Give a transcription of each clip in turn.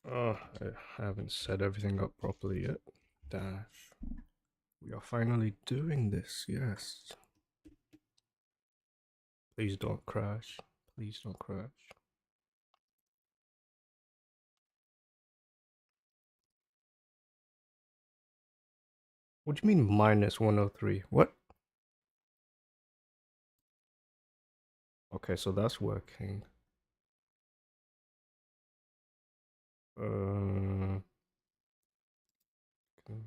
Oh, I haven't set everything up properly yet. Dash. We are finally doing this, yes. Please don't crash. Please don't crash. What do you mean minus 103? What? Okay, so that's working. Uh, okay.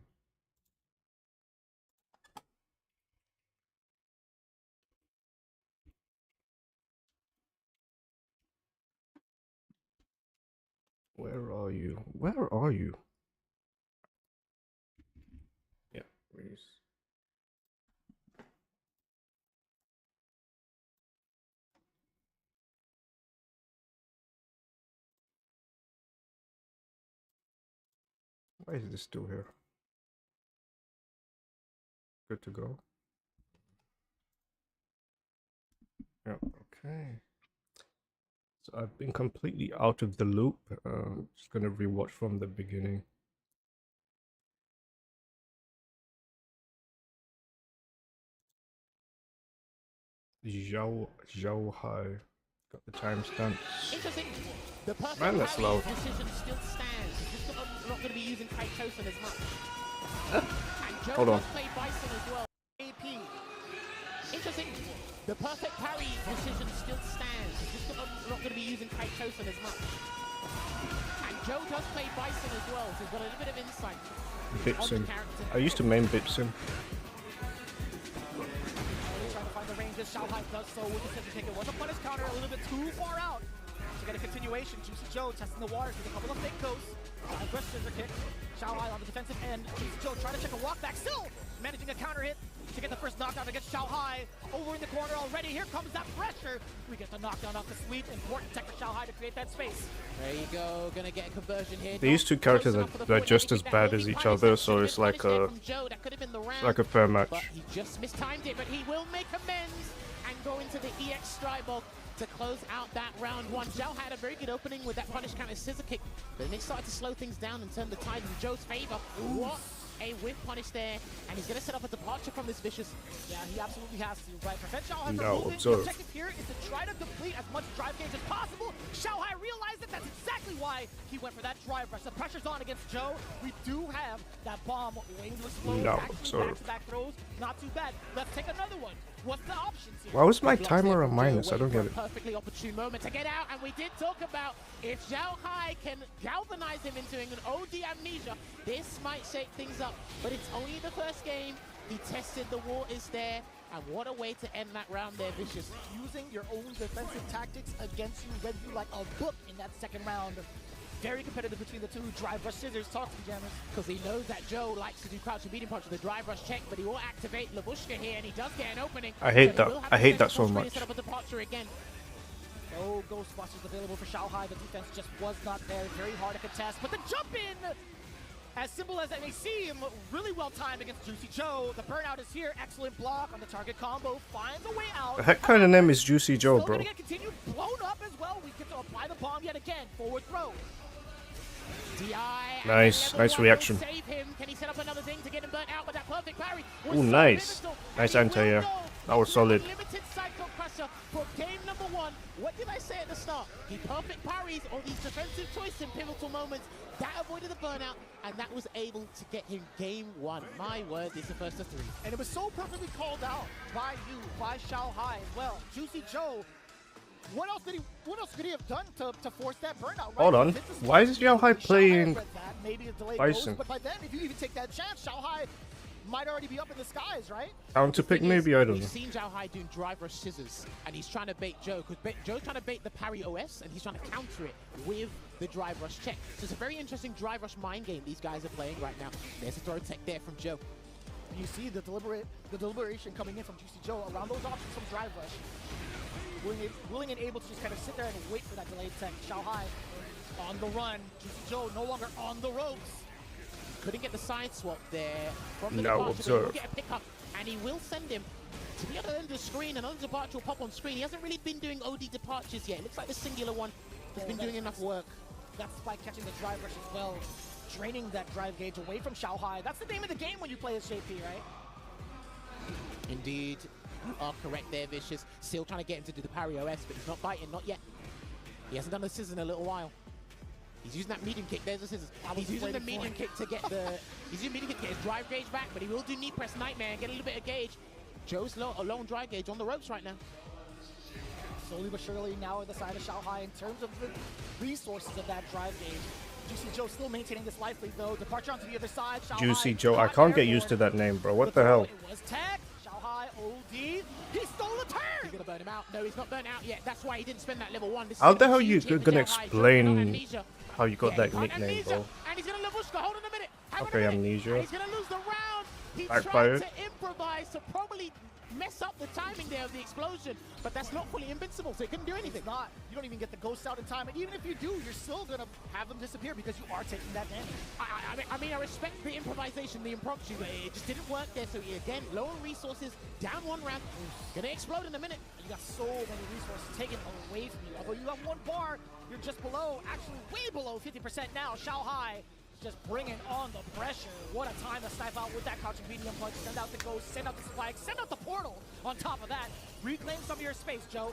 Where are you? Where are you? Yeah, please. Why is this still here? Good to go. Yeah, okay. So I've been completely out of the loop. Just gonna rewatch from the beginning. Zhao Hai. Got the timestamps. Interesting. The perfect Man, that's parry loud. decision still stands. He's just not going to be using Kaitosen as much. And Joe Hold on. does play Bison as well. AP. Interesting. The perfect parry decision still stands. He's just not going to be using Kaitosen as much. And Joe does play Bison as well, so he's got a little bit of insight on the Bipsim. character. I used to main Bipsim. Trying to find the ranges. Xiao Hai does so with the center kick. It was a punish counter a little bit too far out. To get a continuation, Juicy Joe testing the waters with a couple of fake goes. Aggressive scissor kick. Xiao Hai on the defensive end. Juicy Joe trying to check a walk back. Still managing a counter hit to get the first knockdown against Xiao Hai. Over in the corner already. Here comes that pressure. We get the knockdown off the sweep. Important tech for Xiao Hai to create that space. There you go. Gonna get a conversion here. These two characters are just as bad as each other, so it's like a fair match. But he just mistimed it, but he will make amends and go into the EX strike ball to close out that round one. Zhao had a very good opening with that punish counter scissor kick, but then they started to slow things down and turn the tide in Joe's favor. What a whiff punish there, and he's going to set up a departure from this vicious. Yeah, he absolutely has to, right? Prevent Xiao Hai from moving. The objective here is to try to complete as much drive gauge as possible. Xiao Hai realized that that's exactly why he went for that drive rush. The pressure's on against Joe. We do have that bomb waiting to explode. Back-to-back throws. Not too bad. Let's take another one. What's the options here? Why was my timer a minus? I don't get it. Perfectly opportune moment to get out, and we did talk about if Xiao Hai can galvanize him into an OD amnesia, this might shake things up. But it's only the first game. He tested the waters there, and what a way to end that round there, Vicious. Using your own defensive tactics against you read you like a book in that second round. Very competitive between the two. Drive rush scissors, talk to me, jammers. Because he knows that Joe likes to do crouch and beating punch with the drive rush check, but he will activate Labushka here, and he does get an opening. I hate that. I hate that so much. Set up a departure again. No Ghostbusters available for Xiao Hai. The defense just was not there. Very hard to contest, but the jump in, as simple as that may seem, really well timed against Juicy Joe. The burnout is here. Excellent block on the target combo. Finds a way out. The heck kind of name is Juicy Joe, bro? Still gonna get continued blown up as well. We get to apply the bomb yet again. Forward throw. Nice reaction. Save him. Can he set up another thing to get him burnt out with that perfect parry? Ooh, nice anti-air. That was solid. Limited cycle crusher for game number one. What did I say at the start? He perfect parries all these defensive choices in pivotal moments. That avoided the burnout, and that was able to get him game one. My word, this is the first of three. And it was so perfectly called out by you, by Xiao Hai as well. Juicy Joe. What else could he have done to force that burnout? Right? Hold on. Why is Xiao Hai playing Bison? But by then, if you even take that chance, Xiao Hai might already be up in the skies, right? Counter pick maybe, I don't know. We've seen Xiao Hai doing drive rush scissors, and he's trying to bait Joe, because Joe's trying to bait the parry OS, and he's trying to counter it with the drive rush check. So it's a very interesting drive rush mind game these guys are playing right now. There's a throw tech there from Joe. You see the deliberation coming in from Juicy Joe around those options from drive rush. Willing and able to just kind of sit there and wait for that delayed tech. Xiao Hai on the run. Juicy Joe no longer on the ropes. Couldn't get the side swap there from the departure, but he will get a pickup, and he will send him to the other end of the screen. Another departure will pop on screen. He hasn't really been doing OD departures yet. It looks like the singular one has been doing enough work. That spike catching the drive rush as well, draining that drive gauge away from Xiaohai. That's the name of the game when you play as JP, right? Indeed, you are correct there, Vicious. Still trying to get him to do the parry OS, but he's not biting, not yet. He hasn't done the scissors in a little while. He's using that medium kick. There's the scissors. He's using the medium kick to get the. He's using medium kick to get his drive gauge back, but he will do knee press Nightmare and get a little bit of gauge. Joe's low on drive gauge on the ropes right now. Slowly but surely now on the side of Xiaohai in terms of the resources of that drive gauge. Juicy Joe still maintaining this life lead though. Departure onto the other side. Xiaohai Juicy Joe. I can't get used to that name, bro. What the hell? It was tech. Xiaohai OD. He stole the turn. He's gonna burn him out. No, he's not burnt out yet. That's why he didn't spend that level 1. How the hell you gonna explain how you got that nickname, bro? And he's gonna Lavushka. Hold on a minute. Okay, Amnesia. He's gonna lose the round. He Backfired. tried to improvise to probably mess up the timing there of the explosion, but that's not fully invincible, so he couldn't do anything. It's not. You don't even get the ghost out in time, and even if you do, you're still gonna have them disappear because you are taking that damage. I mean, I respect the improvisation, the impromptu, but it just didn't work there. So he, again, lower resources, down 1 round, gonna explode in a minute. You got so many resources taken away from you. Although you have 1 bar, you're just below, actually way below 50% now. Xiaohai just bringing on the pressure. What a time to snipe out with that crouching medium punch. Send out the ghost, send out the spike, send out the portal. On top of that, reclaim some of your space, Joe.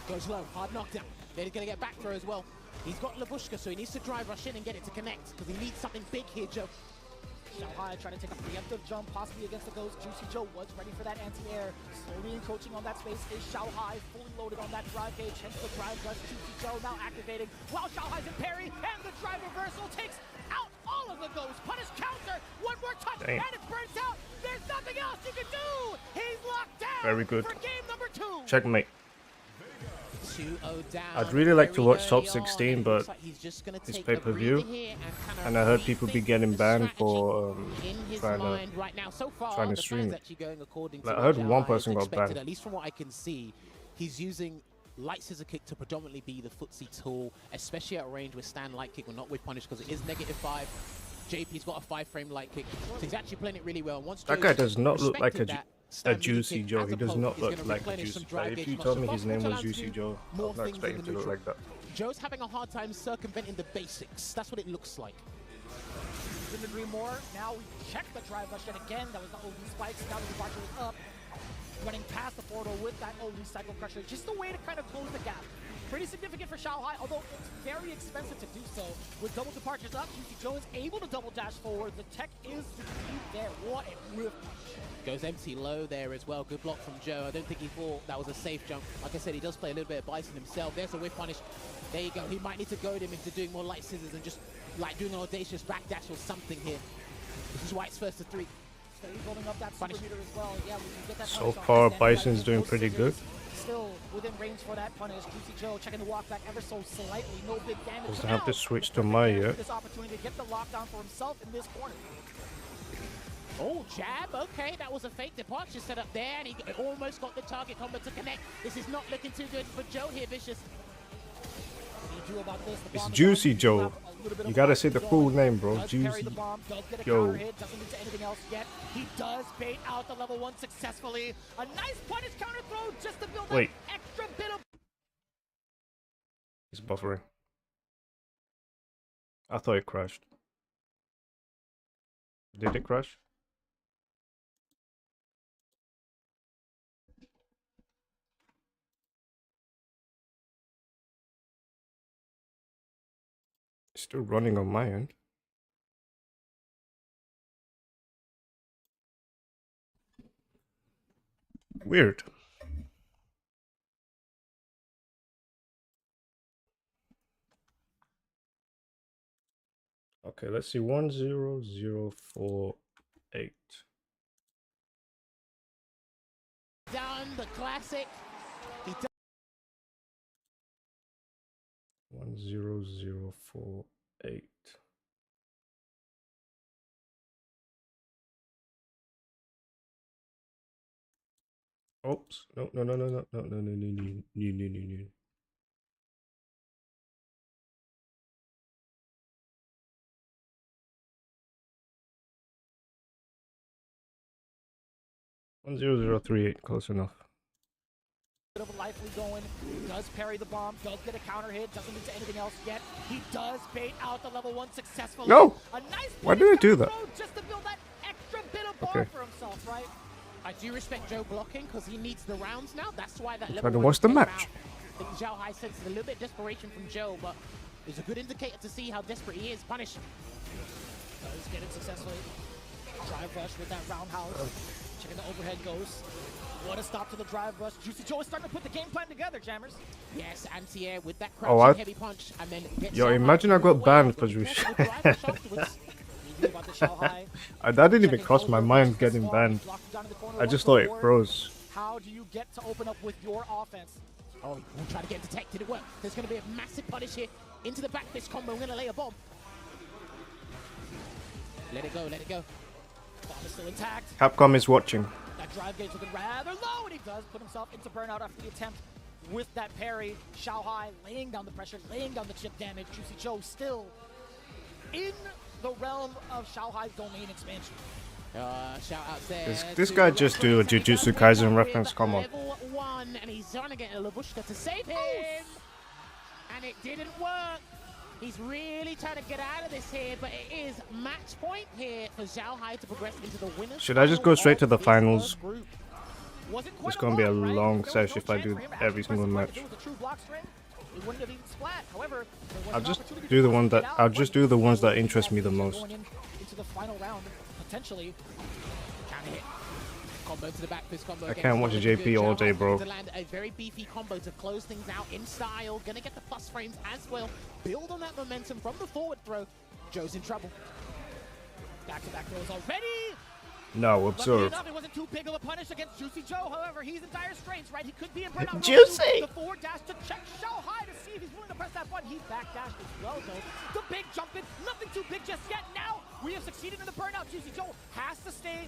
Goes low, hard knockdown. Then he's gonna get back throw as well. He's got Lavushka, so he needs to drive rush in and get it to connect, because he needs something big here, Joe. Xiaohai trying to take a preemptive jump, possibly against the ghost. Juicy Joe was ready for that anti-air. Slowly encroaching on that space is Xiaohai, fully loaded on that drive gauge, hence the drive rush. Juicy Joe now activating while Xiaohai's in parry, and the drive reversal takes out all of the ghosts. Punish counter, 1 more touch, Dang. and it burns out. There's nothing else you can do. He's locked down. Very good. For game number 2. Checkmate. 2-0 down. I'd really like to very watch Top early 16, on. but Looks like he's just gonna it's take a pay-per-view, breather here and and I heard people be getting banned for in his trying mind right now. So far, to the stream. plan's actually going according to Like, I what heard one Xiaohai person got expected, banned. At least from what I can see, he's using light scissor kick to predominantly be the footsie tool, especially at range with stand light kick, or not with punish, because it is -5. JP's got a 5-frame light kick, so he's actually playing it really well. Once That Joe guy does not look like respected that a stand Juicy kick Joe. as He a does poke, not he's look gonna like a replenish some Juicy. drive Like, if gauge you from told me Off his the name box, was which allows Juicy you Joe, I more would not things expect in him the to look neutral. like that. Joe's having a hard time circumventing the basics. That's what it looks like. Couldn't agree more. Now we check the drive rush yet again. That was the OD spikes. Now the departure is up. Running past the portal with that OD cycle crusher. Just a way to kind of close the gap. Pretty significant for Xiaohai, although it's very expensive to do so. With double departures up, Juicy Joe is able to double dash forward. The tech is there. What a whiff. Goes empty low there as well. Good block from Joe. I don't think he thought that was a safe jump. Like I said, he does play a little bit of Bison himself. There's a whiff punish. There you go. He might need to goad him into doing more light scissors and just like doing an audacious backdash or something here. This is why it's first to 3. Steady building up that super meter as well. Yeah, we can get that So punish on far, this end. Bison's Those doing pretty scissors good. Still within range for that punish. Juicy Joe checking the walk back ever so slightly. No big damage. Doesn't have to Now, switch the to perfect Mai chance for yet. This opportunity to get the lockdown for himself in this corner. Oh, jab. Okay, that was a fake departure set up there, and he almost got the target combo to connect. This is not looking too good for Joe here, Vicious. What do you do about this? The It's bomb is Juicy down. Joe. Have a little bit You of gotta block say the going. full name, bro. Does carry Juicy the bomb, does get a Joe. counter hit, doesn't lead to anything else yet. He does bait out the level 1 successfully. A nice punish counter throw just to build Wait. that extra bit of. He's buffering. I thought it crashed. Did it crash? It's still running on my end. Weird. Okay, let's see. 10048. Down the classic. He 10048. Oops. No, no, no, no, no, no, no, no, no, no, no, no, no, no. One zero zero three eight, close enough. Bit of a life lead going. Does parry the bomb, does get a counter hit, doesn't lead to anything else yet. He does bait out the level 1 successfully. No! A nice Why did I do that? just to build that extra bit of bar Okay. for himself, right? I do respect Joe blocking because he needs the rounds now. That's why that Trying level to 1 watch the came match. out. I think Zhao Hai senses a little bit of desperation from Joe, but it's a good indicator to see how desperate he is. Punish. Does get it successfully. Drive rush with that roundhouse. Checking the overhead ghost. What a stop to the drive rush. Juicy Joe is starting to put the game plan together, Jammers. Yes, anti-air with that Oh, crouching heavy punch, and then get Yo, Zhao Hai imagine I to got move banned away because we. with the drive rush afterwards. We knew about the Shanghai. That didn't even Checking cross my over mind rush getting this far. banned. Blocked down in the corner, I one just for thought it Ward. froze. How do you get to open up with your offense? Oh, we'll try to get detected. It worked. There's going to be a massive punish here into the back fist combo. We're going to lay a bomb. Let it go, let it go. Bomb is still intact. Capcom is watching. That drive gauge looking rather low, and he does put himself into burnout after the attempt with that parry. Xiao Hai laying down the pressure, laying down the chip damage. Juicy Joe still in the realm of Xiao Hai's domain expansion. Shout out there. This to guy just do a Rockface, and he Jujutsu does Kaisen pick up reference, with come on. Level 1, and he's trying to get a Labushka to save him. And it didn't work. He's really trying to get out of this here, but it is match point here for Zhao Hai to progress into the winners. Should I just go straight to the finals? Group. Wasn't It's quite gonna be a lot, right? long There was session no if I chance do for him to every actually single press the match. button. If it was a true block string, it wouldn't have even splat. However, there was I'll an just opportunity do the for one him to that get out. I'll just do the ones that interest me the Going most. into the final round, potentially. Counter hit. Combo to the back fist combo. I against can't watch Zhao a JP Hai. all day, Zhao Hai's bro. looking to land a very beefy combo to close things out in style. Gonna get the plus frames as well. Build on that momentum from the forward throw. Joe's in trouble. Back-to-back throws already. No, Luckily observe. enough, it wasn't too big of a punish against Juicy Joe. However, he's in dire straits, right? He could be in burnout. Juicy! The forward dash to check Xiao Hai to see if he's willing to press that button. He backdashed as well, though. The big jump in, nothing too big just yet. Now we have succeeded in the burnout. Juicy Joe has to stay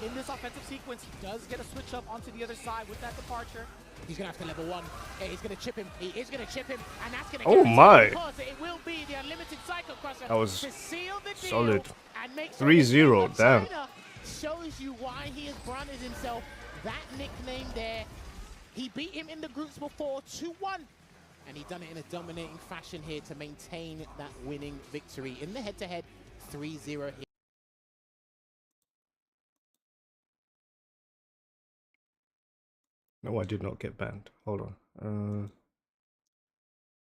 in this offensive sequence. He does get a switch up onto the other side with that departure. He's gonna have to level 1. Yeah, he's gonna chip him. He is gonna chip him, and that's gonna. Oh guarantee my. Because it will be the unlimited cycle crusher That was to seal the deal solid. and make sure 3-0, that damn. China shows you why he has branded himself that nickname there. He beat him in the groups before 2-1, and he done it in a dominating fashion here to maintain that winning victory in the head-to-head 3-0 here. No, I did not get banned. Hold on.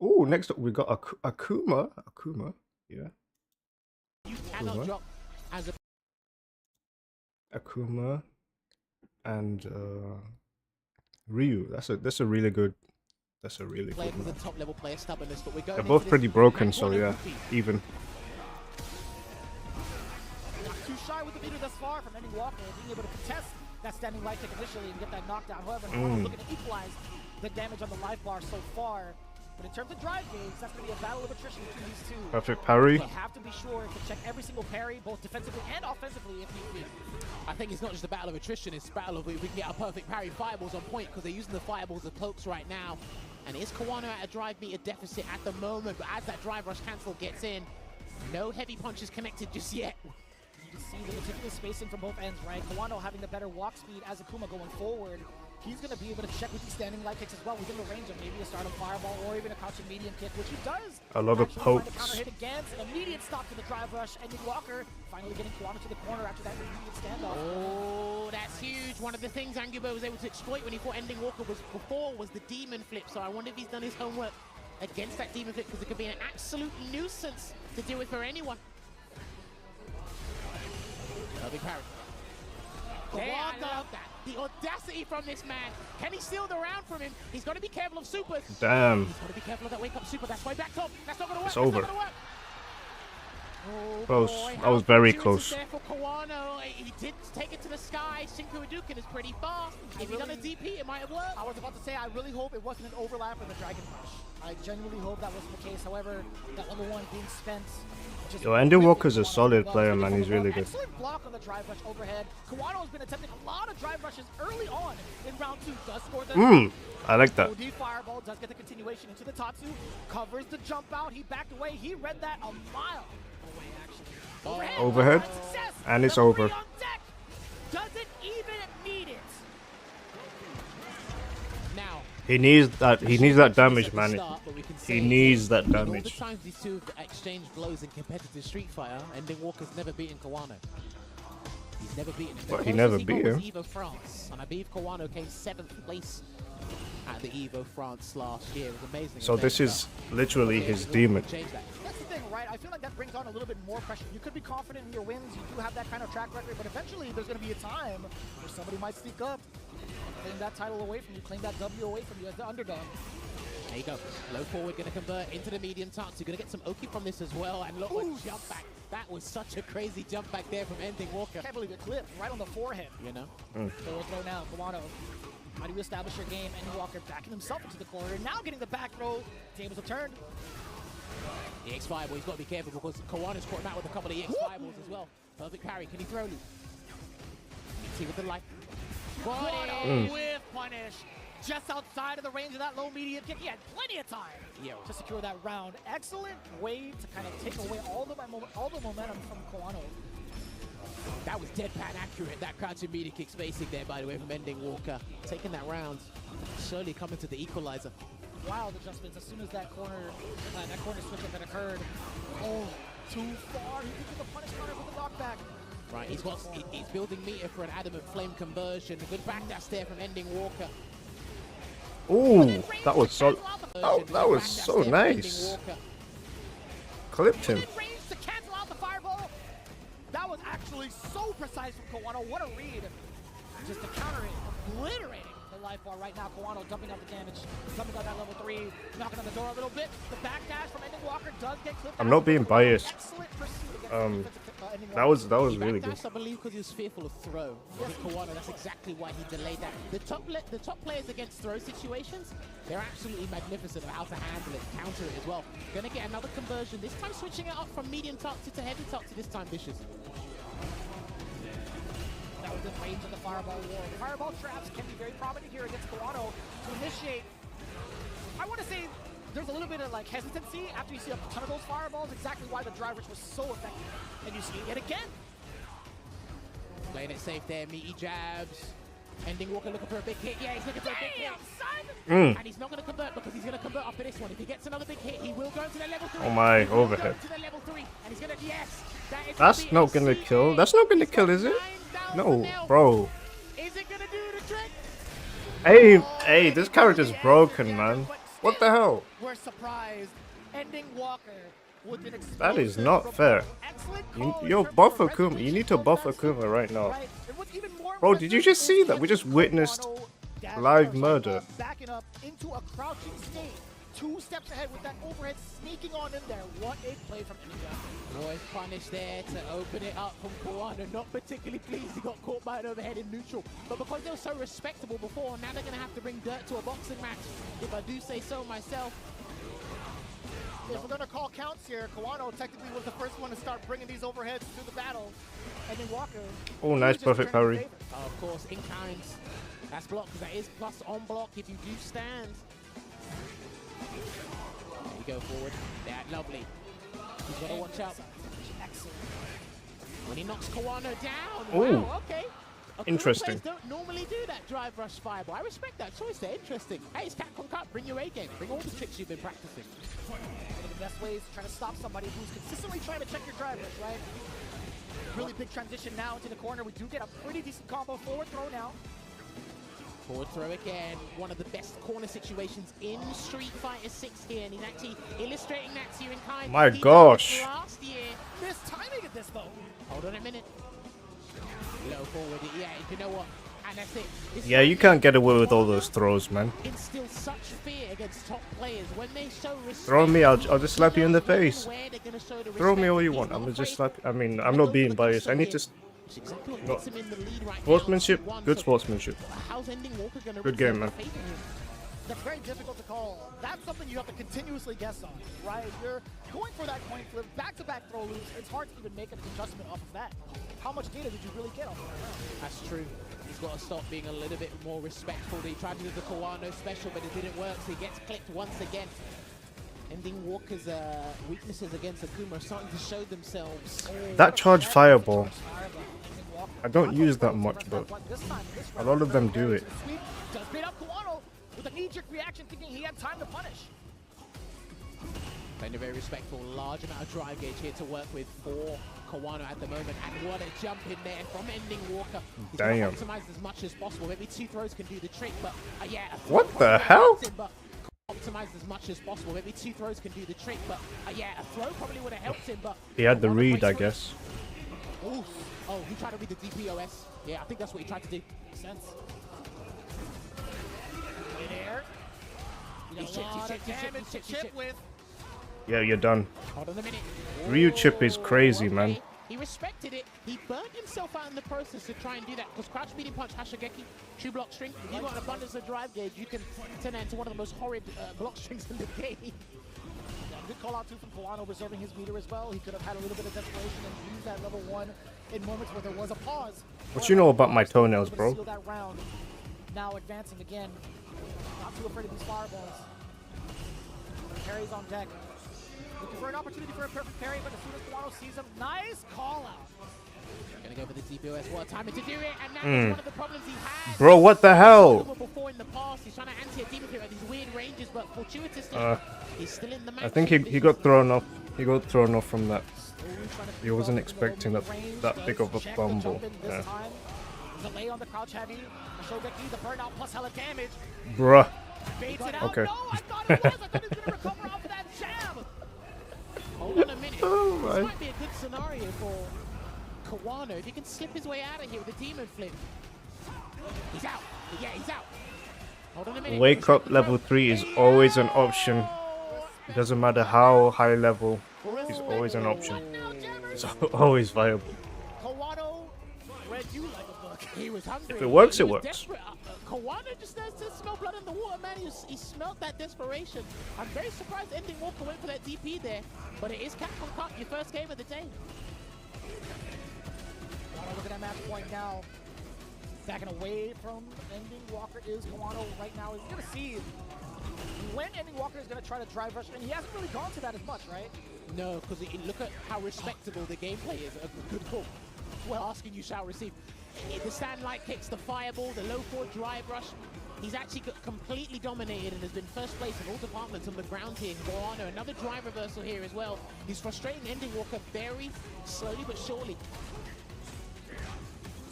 Oh, next up we got Akuma. Akuma, yeah. You cannot Akuma. drop as a Akuma and Ryu. That's a really good. That's a really player good with match. a top-level player stubbornness, but we're going They're into both this pretty broken, match so one and yeah, compete. even. Not too shy with the meter thus far from Eddie Walker, being able to contest that standing light kick initially and get that knockdown. However, looking to equalize the damage on the life bar so far. But in terms of drive gauge, that's going to be a battle of attrition between these two. Perfect parry. They have to be sure to check every single parry, both defensively and offensively, if need be. I think it's not just a battle of attrition, it's a battle of if we can get a perfect parry. Fireballs on point because they're using the fireballs as cloaks right now. And is Kawano at a drive meter deficit at the moment? But as that drive rush cancel gets in, no heavy punches connected just yet. You can see the meticulous spacing from both ends, right? Kawano having the better walk speed as Akuma going forward. He's going to be able to check with these standing light kicks as well within the range of maybe a stardom fireball or even a crouching medium kick, which he does. A lot of Actually find a pokes. counter hit against an immediate stop to the drive rush, and Nick Walker finally getting Kawano to the corner after that immediate standoff. Oh, that's huge. One of the things Angubo was able to exploit when he fought Ending Walker was the demon flip. So I wonder if he's done his homework against that demon flip because it could be an absolute nuisance to deal with for anyone. A big parry. Yeah, I love that. The audacity from this man. Can he steal the round from him? He's got to be careful of supers. Damn. He's got to be careful of that wake-up super. That's why back top. That's not going to work. It's That's over. not gonna work. Oh, Close. boy, That how was very fortunate close. is there for Kawano. He did take it to the sky. Shinku Hadouken is pretty fast. If he done a DP, it might have worked. I was about to say, I really hope it wasn't an overlap in the Dragon Rush. I genuinely hope that wasn't the case. However, that level 1 being spent. Just Yo, Andy Walker's a quickly, solid Kawano player, getting man. on He's the run. really good. Excellent block on the drive rush overhead. Kawano has been attempting a lot of drive rushes early on in round 2. Does score the I like that. OD fireball, does get the continuation into the Tatsu. Covers the jump out. He backed away. He read that a mile away, actually. Overhead. Success. And it's Level over. 3 on deck. Doesn't even need it. Now, He needs that. He needs that damage, man. He needs that In all the damage. times these two have exchanged blows in competitive Street Fighter, Ending Walker's never beaten Kawano. He's never beaten him. But he never beat him. Evo France, and I believe Kawano came 7th place at the Evo France last year. It was amazing. So this is literally his demon. Change that. That's the thing, right? I feel like that brings on a little bit more pressure. You could be confident in your wins. You do have that kind of track record, but eventually there's going to be a time where somebody might sneak up, claim that title away from you, claim that W away from you as the underdog. There you go. Low forward going to convert into the medium touch. You're going to get some Oki from this as well. And look what jump back. That was such a crazy jump back there from Ending Walker. Can't believe it clipped right on the forehead. You know? Forward throw now, Kawano. How do you establish your game? Ending Walker backing himself into the corner. Now getting the back throw. Tables have turned. The X5 ball, he's got to be careful because Kawano's caught him out with a couple of X5 balls as well. Perfect parry. Can he throw loop? See with the light. Kawano with punish. Just outside of the range of that low medium kick. He had plenty of time to secure that round. Excellent way to kind of take away all the momentum from Kawano. That was deadpan accurate, that crouching media kick spacing there, by the way, from Ending Walker. Taking that round, slowly coming to the equalizer. Wild adjustments as soon as that corner switch up had occurred. Oh, too far. He did the punish counter with the knockback. Right, he's building meter for an adamant flame conversion. A good backdash there from Ending Walker. Ooh, that was so. Oh, that was so nice. Clipped him. Range to cancel out the fireball. That was actually so precise from Kawano. What a read. Just to counter it, obliterating the life bar right now. Kawano dumping out the damage. Something got that level 3. Knocking on the door a little bit. The backdash from Ending Walker does get clipped. I'm not being biased. Excellent pursuit against That was really good. I believe because he was fearful of throw. With Kawano, that's exactly why he delayed that. The top players against throw situations, they're absolutely magnificent at how to handle it, counter it as well. Gonna get another conversion. This time switching it up from medium touchy to heavy touchy this time, Vicious. That was the range of the fireball war. Fireball traps can be very prominent here against Kawano to initiate. I want to say there's a little bit of like hesitancy after you see a ton of those fireballs, exactly why the drive was so effective. And you see it yet again. Playing it safe there, meaty jabs. Ending Walker looking for a big hit. Yeah, he's looking for a big hit. Son! And he's not going to convert because he's going to convert after this one. If he gets another big hit, he will go to the level 3. Oh my, overhead. To the level 3. And he's going to, yes. That's not gonna kill. That's not gonna kill, is it? No, bro. Is it going to do the trick? Hey, this character's broken, man. What the hell? We're surprised. Ending Walker with an That is not fair. Yo, buff Akuma. You need to buff Akuma right now. Bro, did you just see that? We just witnessed live murder. Backing up into a crouching state. 2 steps ahead with that overhead sneaking on in there. What a play from India. Boys punished there to open it up from Kawano. Not particularly pleased he got caught by an overhead in neutral. But because they were so respectable before, now they're going to have to bring dirt to a boxing match. If I do say so myself. If we're going to call counts here, Kawano technically was the first one to start bringing these overheads to the battle. And then Walker. Oh, nice perfect parry. Of course, in kind. That's blocked because that is plus on block if you do stand. There you go forward. Yeah, lovely. He's got to watch out. Excellent. When he knocks Kawano down. Ooh. Wow, okay. Interesting. Players don't normally do that drive rush fireball. I respect that choice there. Interesting. Hey, it's Capcom Cup. Bring your A game. Bring all the tricks you've been practicing. One of the best ways to try to stop somebody who's consistently trying to check your drive rush, right? Really big transition now into the corner. We do get a pretty decent combo. Forward throw now. Forward throw again. One of the best corner situations in Street Fighter 6 here. And he's actually illustrating that to you in kind. My He gosh. did this last year. This timing of this, though. Hold on a minute. Low forward. Yeah, you know what? And that's it. This Yeah, you can't get away with all those throws, man. Instill such fear against top players when they show respect. Throw me, I'll just slap you in the face. Where they're gonna show the Throw me respect. all you He's want. not I'm gonna just afraid. slap. I mean, I'm not being biased. I need to. It's exactly what No. puts him in the lead right now. Sportsmanship, 2-1. good So sportsmanship. how's Ending Walker gonna Good game, man. favor him? That's very difficult to call. That's something you have to continuously guess on, right? If you're going for that coin flip, back-to-back throw loops, it's hard to even make an adjustment off of that. How much data did you really get off of that? That's true. He's got to stop being a little bit more respectful. He tried to do the Kawano special, but it didn't work, so he gets clicked once again. Ending Walker's weaknesses against Akuma are starting to show themselves. That charge fireball, I don't use that much, but a lot of them do it. Does beat up Kawano. with a knee-jerk reaction thinking he had time to punish. Playing a very respectful, large amount of drive gauge here to work with for Kawano at the moment. And what a jump in there from Ending Walker. He's Damn. optimized as much as possible. Maybe 2 throws can do the trick, but yeah. What the hell? Optimized as much as possible. Maybe 2 throws can do the trick, but yeah, a throw probably would have helped him. But He had the read, I guess. Oof. Oh, he tried to read the DPOS. Yeah, I think that's what he tried to do. Makes sense. In air. He chipped with. Yeah, you're done. Hold on a minute. Ryu chip is crazy, Okay. man. He respected it. He burnt himself out in the process to try and do that. Because crouch medium punch, Hashigeki, 2 block string. If you've got an abundance of drive gauge, you can turn that into one of the most horrid block strings in the game. Yeah, good call out too from Kawano, reserving his meter as well. He could have had a little bit of desperation and used that level 1 in moments where there was a pause. What you know about my toenails, bro? Seal that round. Now advancing again. Not too afraid of these fireballs. Parry's on deck. Looking for an opportunity for a perfect parry, but as soon as Kawano sees him, nice call out. Gonna go for the DPOS. What a timing to do it, and that is one of the problems he had. Bro, what the hell? Before in the past, he's trying to anti a demon flip at these weird ranges, but fortuitously, he's still in the match. I think he got thrown off. He got thrown off from that. He wasn't expecting that big of a fumble. Yeah. Delay on the crouch heavy. Shogeki, the burnout plus hella damage. Bruh. Baits it out. Okay. No, I thought it was. I thought he was gonna recover off of that jab. Hold on a minute. Oh my. This might be a good scenario for Kawano if he can slip his way out of here with a demon flip. He's out. Yeah, he's out. Hold on a minute. Wake up level 3 is always an option. It doesn't matter how high level, it's always an option. It's always viable. Kawano read you like a book. He was hungry. If it works, He it was works. desperate. Kawano just starts to smell blood in the water, man. He smelled that desperation. I'm very surprised Ending Walker went for that DP there, but it is Capcom Cup, your first game of the day. Look at that match point now. Backing away from Ending Walker is Kawano right now. He's going to see when Ending Walker is going to try to drive rush, and he hasn't really gone to that as much, right? No, because look at how respectable the gameplay is. A good call. Well, asking you shall receive. The stand light kicks, the fireball, the low forward drive rush. He's actually completely dominated and has been first place in all departments on the ground here. Kawano, another drive reversal here as well. He's frustrating Ending Walker very slowly but surely.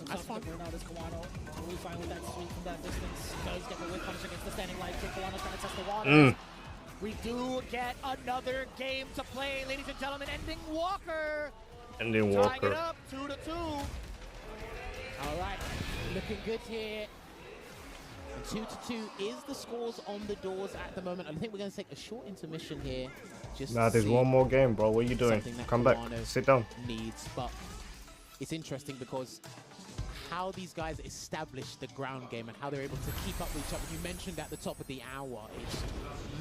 That's fun. Burnout is Kawano. Totally fine with that sweep from that distance. Does get the whip punish against the standing light kick. Kawano trying to test the water. We do get another game to play, ladies and gentlemen. Ending Walker. Ending Tying it Walker. up 2-2. All right, looking good here. 2-2 is the scores on the doors at the moment. I think we're going to take a short intermission here. Just Nah, there's one more game, bro. What are you doing? Come back. Kawano Sit down. needs, but it's interesting because how these guys establish the ground game and how they're able to keep up with each other. You mentioned at the top of the hour, it's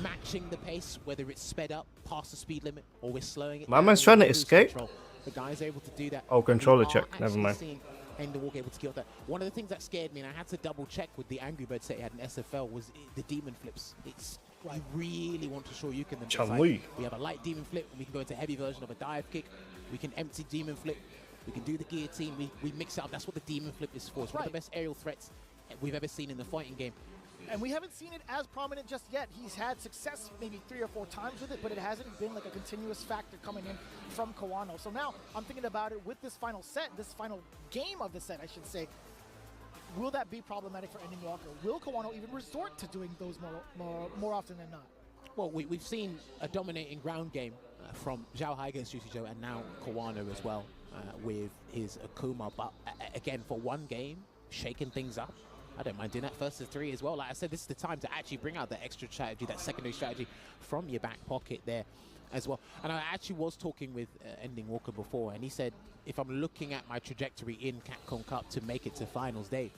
matching the pace, whether it's sped up past the speed limit or we're slowing it. My man's trying to Cruise escape. control. The guys are able to do that. Oh, controller We are check. Never actually mind. seeing Ending Walker able to kill that. One of the things that scared me, and I had to double check with the Angry Bird set he had in SFL, was the demon flips. It's you really want to show you can them. Chun-Li. We have a light demon flip, we can go into heavy version of a dive kick, we can empty demon flip, we can do the guillotine, we mix it up. That's what the demon flip is for. It's one of the best aerial threats we've ever seen in the fighting game. And we haven't seen it as prominent just yet. He's had success maybe 3 or 4 times with it, but it hasn't been like a continuous factor coming in from Kawano. So now I'm thinking about it with this final set, this final game of the set, I should say. Will that be problematic for Ending Walker? Will Kawano even resort to doing those more often than not? Well, we've seen a dominating ground game from Zhao Hai against Juicy Joe and now Kawano as well with his Akuma. But again, for one game, shaking things up. I don't mind doing that first to 3 as well. Like I said, this is the time to actually bring out that extra strategy, that secondary strategy from your back pocket there as well. And I actually was talking with Ending Walker before, and he said, if I'm looking at my trajectory in Capcom Cup to make it to finals day,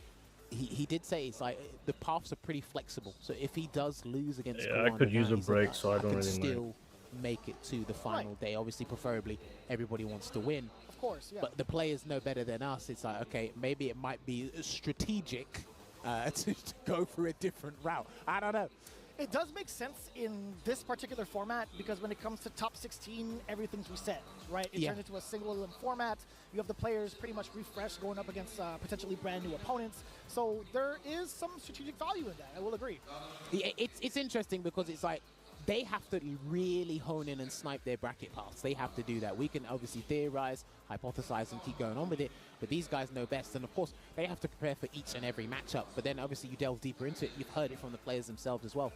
he did say it's like the paths are pretty flexible. So if he does lose against Kawano, I could use a he said, break, so I don't can really still mind. make it to the final day. Obviously, preferably, everybody wants to win. Of course, yeah. But the players know better than us. It's like, okay, maybe it might be strategic to go for a different route. I don't know. It does make sense in this particular format because when it comes to top 16, everything's reset, right? It turns into a single element format. You have the players pretty much refreshed going up against potentially brand new opponents. So there is some strategic value in that. I will agree. Yeah, it's interesting because it's like they have to really hone in and snipe their bracket paths. They have to do that. We can obviously theorize, hypothesize, and keep going on with it, but these guys know best. And of course, they have to prepare for each and every matchup. But then obviously you delve deeper into it. You've heard it from the players themselves as well.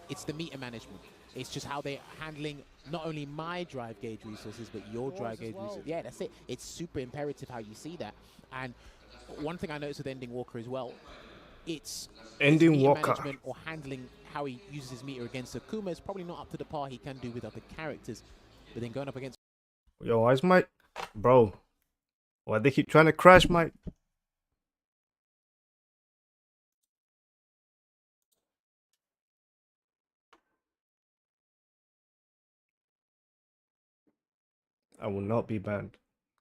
It's the meter management. It's just how they're handling not only my drive gauge resources, but your drive gauge resources. Yeah, that's it. It's super imperative how you see that. And one thing I noticed with Ending Walker as well, it's Ending meter Walker management or handling how he uses his meter against Akuma is probably not up to the par he can do with other characters. But then going up against... Yo, why is my... Bro. Why they keep trying to crash my... I will not be banned.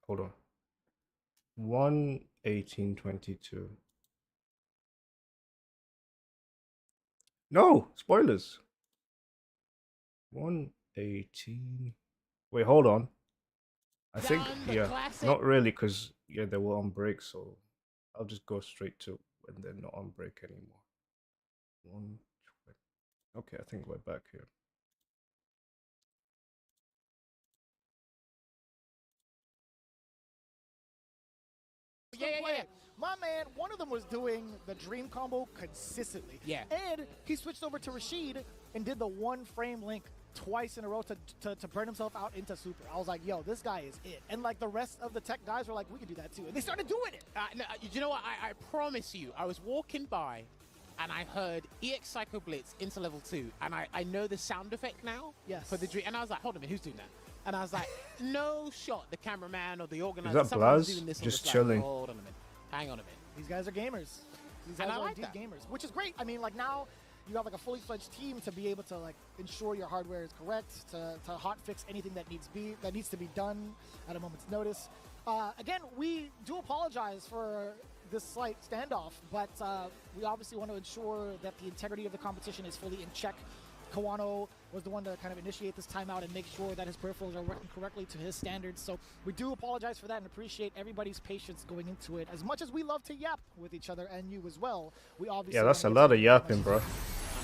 Hold on. 1:18:22. No! Spoilers! 1:18... Wait, hold on. I think, yeah, not really, because, yeah, they were on break, so I'll just go straight to when they're not on break anymore. 1:20. Okay, I think we're back here. Yeah. My man, one of them was doing the dream combo consistently. Yeah. And he switched over to Rashid and did the one frame link twice in a row to burn himself out into super. I was like, yo, this guy is it. And like the rest of the tech guys were like, we can do that too. And they started doing it. No, you know what? I promise you, I was walking by and I heard EX Psycho Blitz into level 2. And I know the sound effect now. Yes. For the dream. And I was like, hold on a minute, who's doing that? And I was like, no shot. The cameraman or the organizer. Is that someone's Blaz? doing this on Just the side. chilling. Hold on a minute. Hang on a minute. These guys are gamers. These guys And I are like indeed that. gamers, which is great. I mean, like now you have like a fully fledged team to be able to like ensure your hardware is correct, to hot fix anything that needs to be done at a moment's notice. Again, we do apologize for this slight standoff, but we obviously want to ensure that the integrity of the competition is fully in check. Kawano was the one to kind of initiate this timeout and make sure that his peripherals are working correctly to his standards. So we do apologize for that and appreciate everybody's patience going into it. As much as we love to yap with each other and you as well, we obviously... Yeah, that's a lot of yapping, bro. I'll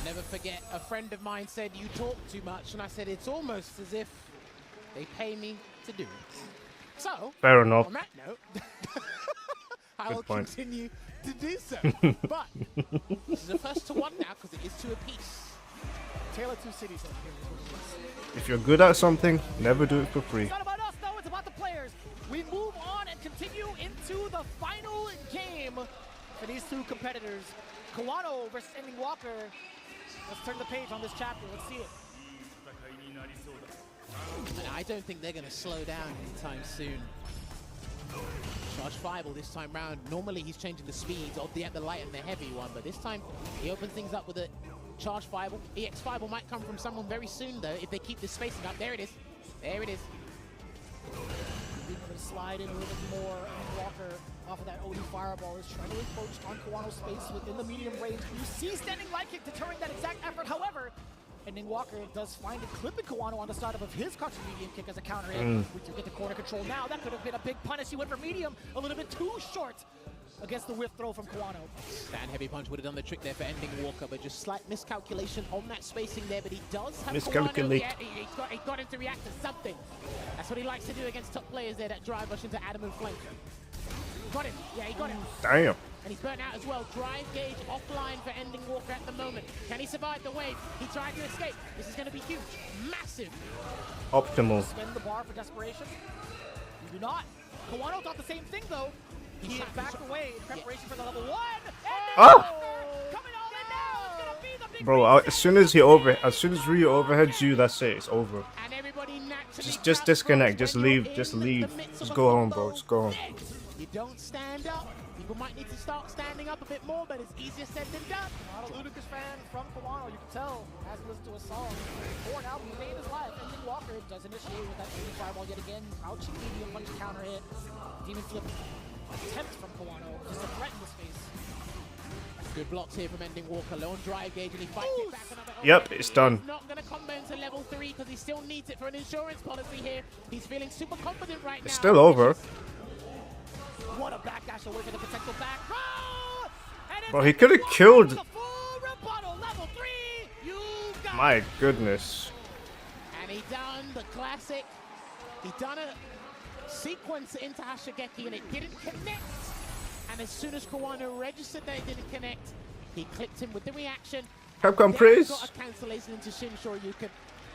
never forget, a friend of mine said, you talk too much. And I said, it's almost as if they pay me to do it. So, Fair enough. on that note, I will point. continue to do so. But this is a first to one now because it is two apiece. Taylor two cities over here is what it is. If you're good at something, never do it for free. It's not about us, though. It's about the players. We move on and continue into the final game for these two competitors. Kawano versus Ending Walker. Let's turn the page on this chapter. Let's see it. And I don't think they're going to slow down anytime soon. Charge Fireball this time round. Normally he's changing the speeds of the light and the heavy one, but this time he opens things up with a Charge Fireball. EX Fireball might come from someone very soon though if they keep this spacing up. There it is. There it is. Being able to slide in a little bit more. And Walker off of that OD Fireball is trying to encroach on Kawano's space within the medium range. You see standing light kick deterring that exact effort. However, Ending Walker does find it clipping Kawano on the side of his crouching medium kick as a counter hit. We do get the corner control now. That could have been a big punish. He went for medium a little bit too short against the whiff throw from Kawano. Stand heavy punch would have done the trick there for Ending Walker, but just slight miscalculation on that spacing there, but he does have Miscalculate. Kawano. Yeah, he got him to react to something. That's what he likes to do against top players there, that drive rush into Adam and flank. Got him. Yeah, he got him. Damn. And he's burnt out as well. Drive gauge offline for Ending Walker at the moment. Can he survive the wave? He tried to escape. This is going to be huge. Massive. Optimal. Spend the bar for desperation. You do not. Kawano thought the same thing though. He backed away in preparation for the level 1. Ah! Coming all in now. It's gonna be the big Bro, as soon as Ryu overheads you, that's it. It's over. And everybody naturally Just disconnect. Just leave. Just leave. Just go home, bro. Just go home. You don't stand up. People might need to start standing up a bit more, but it's easier said than done. Not a Ludicrous fan from Kawano, you can tell, as he listens to a song. Born out, he made his life. Ending Walker does initiate with that Demon Fireball yet again. Crouching medium punch counter hit. Demon flip attempt from Kawano just to threaten the space. Good blocks here from Ending Walker. Low on drive gauge, and he fights it back another. Yep, it's done. He's not going to combo into level 3 because he still needs it for an insurance policy here. He's feeling super confident right now. It's still over. What a backdash away for the potential back row! Bro, he could have killed. Level 3, you got My goodness. And he done the classic. He done a sequence into Hashigeki and it didn't connect. And as soon as Kawana registered that it didn't connect, he clipped him with the reaction. Capcom praise. Got a cancellation into Shin Shoryuken.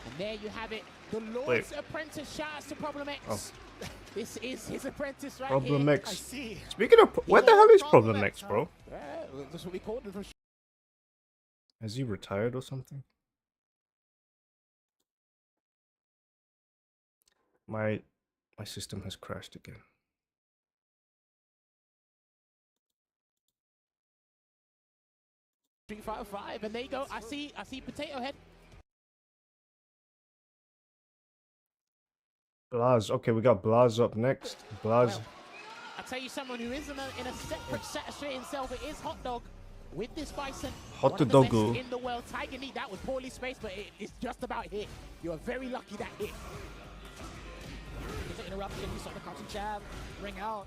And there you have it. The Lord's Apprentice. Shout out to Problem X. Oh. This is his apprentice right Problem here. X. I see. Speaking of, where the hell is Problem X, bro? Yeah, that's what we called him. Has he retired or something? My system has crashed again. Street Fighter 5, and there you go. I see Potato Head. Blaz. Okay, we got Blaz up next. Blaz. Well, I tell you someone who is in a separate set of straight himself. It is Hot Dog with this Bison. Hot One of the best Doggo. in the world. Tiger Knee, that was poorly spaced, but it's just about hit. You are very lucky that hit. There's an interruption. You saw the crouching jab ring out.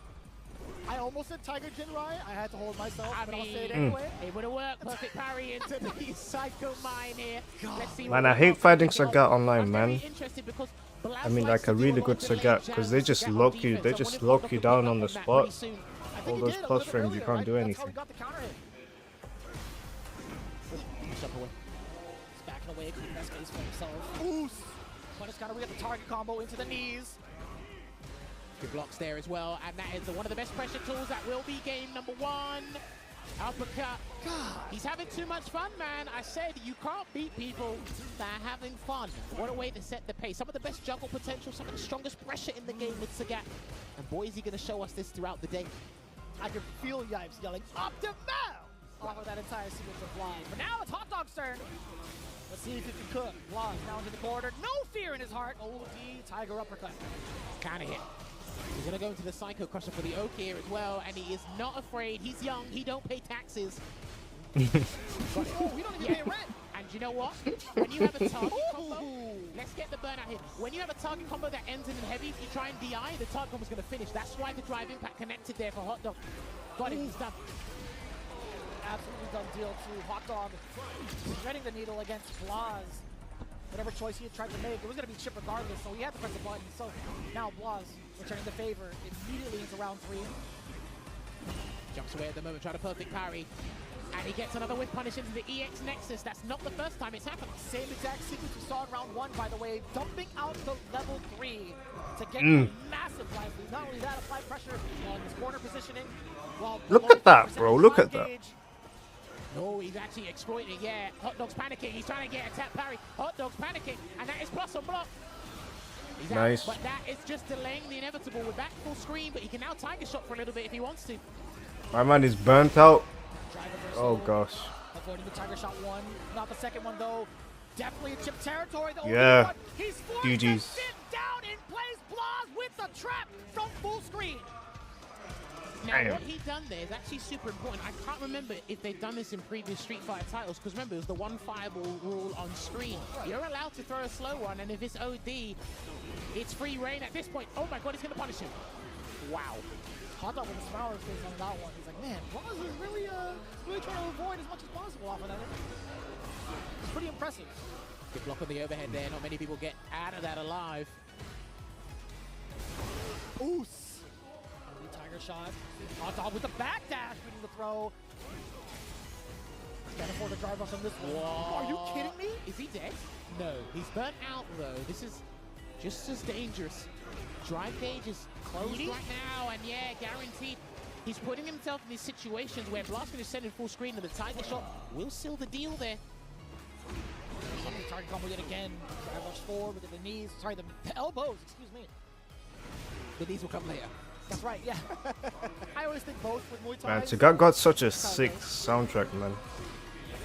I almost said Tiger Jinrai. I had to hold myself, but I'll say it anyway. It would have worked. Perfect parry into the Psycho Mine here. Let's see Man, what I hate else fighting we can Sagat do. online, I'm man. very interested because Blaz I mean, likes like a to do really lot good of the late Sagat, because they jabs just to get lock on you. defense. They I just wonder if lock Hot you Dog down will on the pick up that spot. pretty soon. I think All he those did a plus little bit frames, you earlier, can't right? do That's anything. how he got the counter hit. Jump away. He's backing away, keeping that space for himself. Ooh! But it's got to get the target combo into the knees. Good blocks there as well, and that is one of the best pressure tools. That will be game number 1. Uppercut. He's having too much fun, man. I said you can't beat people that are having fun. What a way to set the pace. Some of the best juggle potential, some of the strongest pressure in the game with Sagat. And boy, is he going to show us this throughout the day. I can feel Yipes yelling, Optimal! Off of that entire sequence of Blaz. But now it's Hot Dog's turn. Let's see if he can cook. Blaz now into the corner. No fear in his heart. OD, Tiger uppercut. Kind of hit. He's going to go into the Psycho Crusher for the Oak here as well, and he is not afraid. He's young. He don't pay taxes. Oh, we don't even pay rent. And you know what? When you have a target combo, let's get the burnout here. When you have a target combo that ends in a heavy, if you try and DI, the target combo is going to finish. That's why the drive impact connected there for Hot Dog. Got him. He's done. Absolutely done deal to Hot Dog. Threading the needle against Blaz. Whatever choice he had tried to make, it was going to be chip regardless, so he had to press the button. So now Blaz returning the favor immediately into round 3. Jumps away at the moment, trying to perfect parry. And he gets another whip punish into the EX Nexus. That's not the first time it's happened. Same exact sequence we saw in round 1, by the way. Dumping out the level 3 to get a massive life lead. Not only that, apply pressure on his corner positioning. Look at that, bro. Look at that. No, he's actually exploiting. Yeah, Hot Dog's panicking. He's trying to get a tap parry. Hot Dog's panicking, and that is plus on block. He's Nice. out, but that is just delaying the inevitable. We're back full screen, but he can now Tiger Shot for a little bit if he wants to. My man is burnt out. Oh gosh. Avoiding the Tiger Shot 1. Not the second one, though. Definitely a chip territory. The Yeah. one. He's forced GG's. to sit down in place. Blaz with the trap from full screen. Now, Damn. what he done there is actually super important. I can't remember if they've done this in previous Street Fighter titles, because remember, it was the one fireball rule on screen. You're allowed to throw a slow one, and if it's OD, it's free reign at this point. Oh my god, he's going to punish him. Wow. Hot Dog with a smile on his face on that one. He's like, man, Blaz is really trying to avoid as much as possible off of that. It's pretty impressive. Good block on the overhead there. Not many people get out of that alive. Oos. Tiger Shot. Hot Dog with the backdash, beating the throw. Can't afford to drive us on this one. Whoa. Are you kidding me? Is he dead? No. He's burnt out, though. This is just as dangerous. Drive gauge is closed right now, and yeah, guaranteed. He's putting himself in these situations where Blaz is sending full screen, and the Tiger Shot will seal the deal there. Target combo yet again. Drive rush forward with the knees. Sorry, the elbows. Excuse me. The knees will come later. That's right. Yeah. I always think both with Muay Thai. Man, Sagat got such a sick soundtrack, man.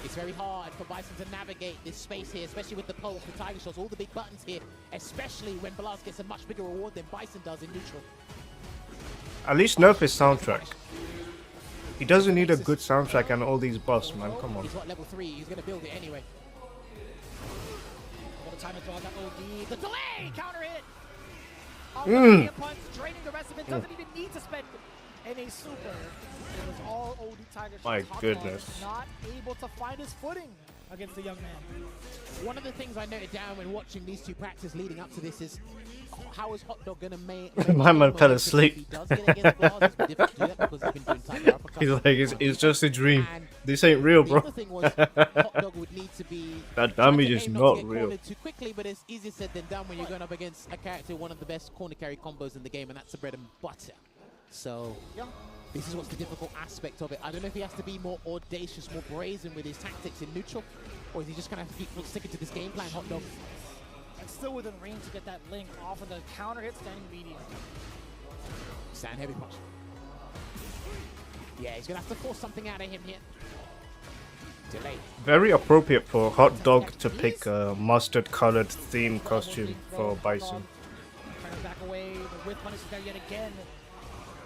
It's very hard for Bison to navigate this space here, especially with the pulse, the Tiger Shots, all the big buttons here, especially when Blaz gets a much bigger reward than Bison does in neutral. At least nerf his soundtrack. He doesn't need a good soundtrack and all these buffs, man. Come on. He's got level 3. He's going to build it anyway. What a time to draw that OD. The delay! Counter hit! Oh, punch, draining the rest of it. Doesn't even need to spend any super. It was all OD Tiger shots. My goodness. Not able to find his footing against the young man. One of the things I noted down when watching these two practice leading up to this is how is Hot Dog going to make... My man fell asleep. He does get against Blaz, it's been difficult to do that because he's been doing Tiger uppercuts. He's like, it's just a dream. And This ain't real, the bro. other thing was Hot Dog would need to be... That damage trying is to aim not to get real. cornered too quickly, but it's easier said than done when you're going up against a character, one of the best corner carry combos in the game, and that's the bread and butter. So, yeah, this is what's the difficult aspect of it. I don't know if he has to be more audacious, more brazen with his tactics in neutral, or is he just going to have to keep sticking to this game plan, Hot Dog? And still within range to get that link off of the counter hit, standing medium. Stand heavy punch. Yeah, he's going to have to force something out of him here. Delay. Very appropriate for Hot Dog to pick a mustard-colored theme costume for Bison. Trying to back away, the whiff punish is there yet again.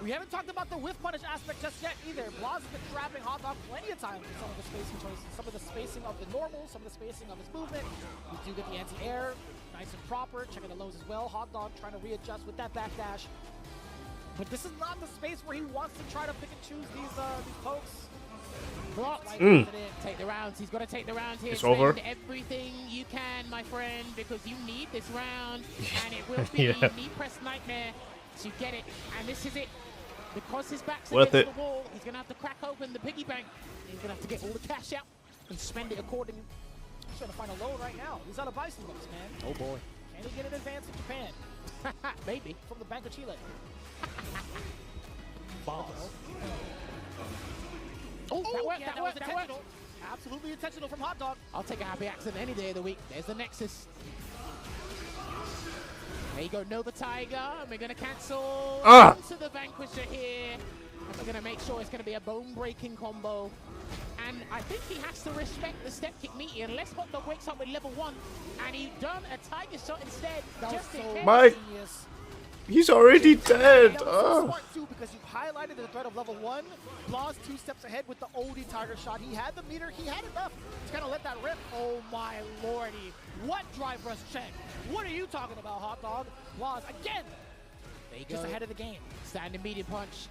We haven't talked about the whiff punish aspect just yet either. Blaz has been trapping Hot Dog plenty of times with some of the spacing choices, some of the spacing of the normal, some of the spacing of his movement. We do get the anti-air, nice and proper, checking the lows as well. Hot Dog trying to readjust with that backdash. But this is not the space where he wants to try to pick and choose these pokes. Blocked. Take the rounds. He's got to take the round here. It's over. Spend everything you can, my friend, because you need this round, and it will be knee press nightmare to get it. And this is it. Because his back's Worth against it. the wall, he's going to have to crack open the piggy bank. He's going to have to get all the cash out and spend it accordingly. He's trying to find a low right now. He's out of Bison bucks, man. Oh boy. Can he get an advance in Japan? Maybe. From the Bank of Chile. Balls. Oh, that worked, yeah, that worked. intentional. Absolutely intentional from Hot Dog. I'll take a happy accident any day of the week. There's the Nexus. There you go, Nova Tiger, and we're going to cancel into the Vanquisher here. And we're going to make sure it's going to be a bone-breaking combo. And I think he has to respect the step kick meteor unless Hot Dog wakes up with level 1. And he done a Tiger shot instead. That just was in so case. Mike, he's already dead. That was so smart too, because you highlighted the threat of level 1. Blaz 2 steps ahead with the OD Tiger shot. He had the meter, he had enough to kind of let that rip. Oh my lordy. What drive rush check? What are you talking about, Hot Dog? Blaz again. There you Just go. ahead of the game. Standing medium punch.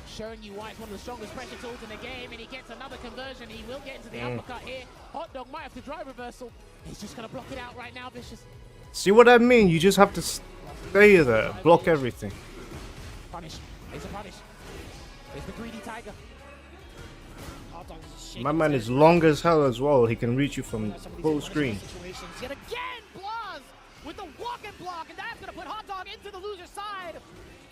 Showing you why it's one of the strongest pressure tools in the game, and he gets another conversion. He will get into the uppercut here. Hot Dog might have to drive reversal. He's just going to block it out right now, Vicious. See what I mean? You just have to stay there, block everything. Punish. There's a punish. There's the greedy Tiger. Hot Dog is shaking My man his is head. long as hell as well. He can reach you from Some of these full positional screen. situations. Yet again, Blaz with the walk and block, and that's going to put Hot Dog into the loser side.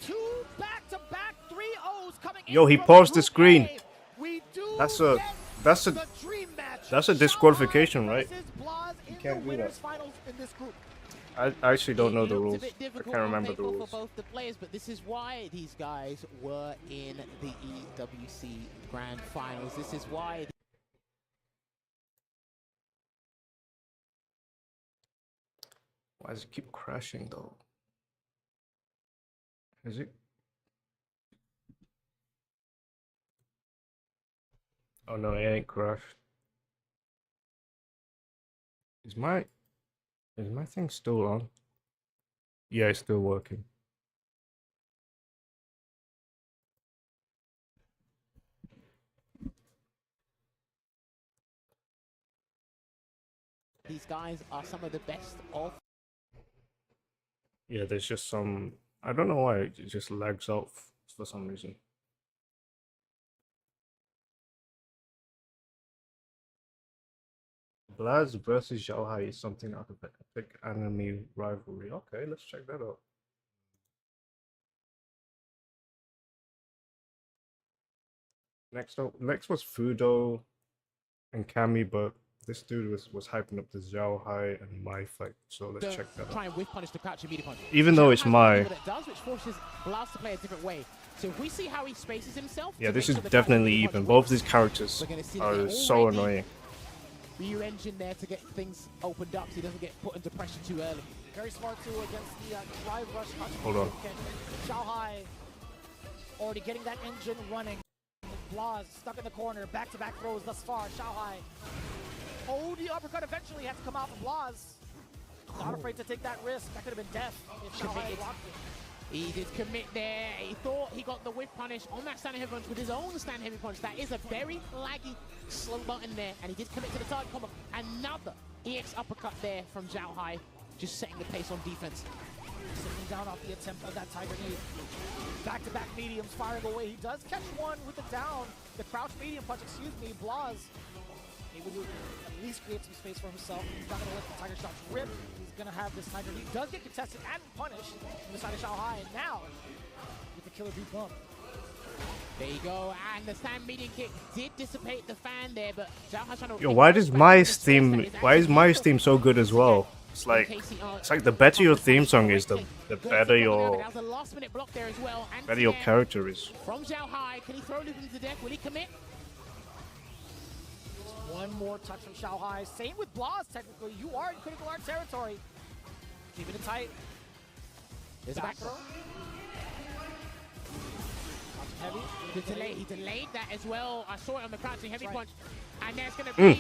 2 back-to-back 3-0s coming in. Yo, he from paused the Group screen. A. We do That's get a the dream match. that's a disqualification, right? versus Blaz in can't the do that. winners finals in this group. I actually don't know It the looked a rules. bit I difficult can't on remember the paper rules. for both the players, but this is why these guys were in the EWC Grand Finals. This is why. Why does it keep crashing though? Is it? Oh no, it ain't crashed. Is my thing still on? Yeah, it's still working. These guys are some of the best of. Yeah, there's just some. I don't know why it just lags out for some reason. Blaz versus Xiaohai is something out of an epic enemy rivalry. Okay, let's check that out. Next was Fudo and Kami, but this dude was hyping up the Xiaohai and my fight, so let's check that Try out. and whiff punish to crouch immediate punch. Even though it's my, What it does, which forces Blaz to play a different way. So if we see how he spaces himself, yeah, to this make is sure the definitely immediate even. punch Both works, these characters we're gonna see that are they're so already annoying. Ryu engine there to get things opened up so he doesn't get put into pressure too early. Very smart too against the drive rush. Hold on. Xiaohai already getting that engine running. Blaz stuck in the corner. Back-to-back throws thus far. Xiaohai. Oh, the uppercut eventually had to come out from Blaz. Not afraid to take that risk. That could have been death if Xiaohai had blocked it. He did commit there. He thought he got the whip punish on that stand heavy punch with his own stand heavy punch. That is a very laggy, slow button there. And he did commit to the target combo. Another EX uppercut there from Xiaohai. Just setting the pace on defense. Sitting down off the attempt of that Tiger Knee. Back-to-back mediums firing away. He does catch one with the down. The crouch medium punch, excuse me. Blaz able to at least create some space for himself. He's not going to let the Tiger shots rip. He's going to have this Tiger Knee. Does get contested and punished from the side of Xiaohai. And now, with the killer deep bump. There you go, and the stand medium kick did dissipate the fan there, but Xiaohai trying to... Yo, why is my theme so good as well? It's like the better your theme song is, the better your character is. From Xiaohai, can he throw Luke into the deck? Will he commit? One more touch from Xiaohai. Same with Blaz, technically. You are in critical art territory. Keeping it tight. There's a back throw. Heavy. He delayed that as well. I saw it on the crouching heavy punch. And there's going to be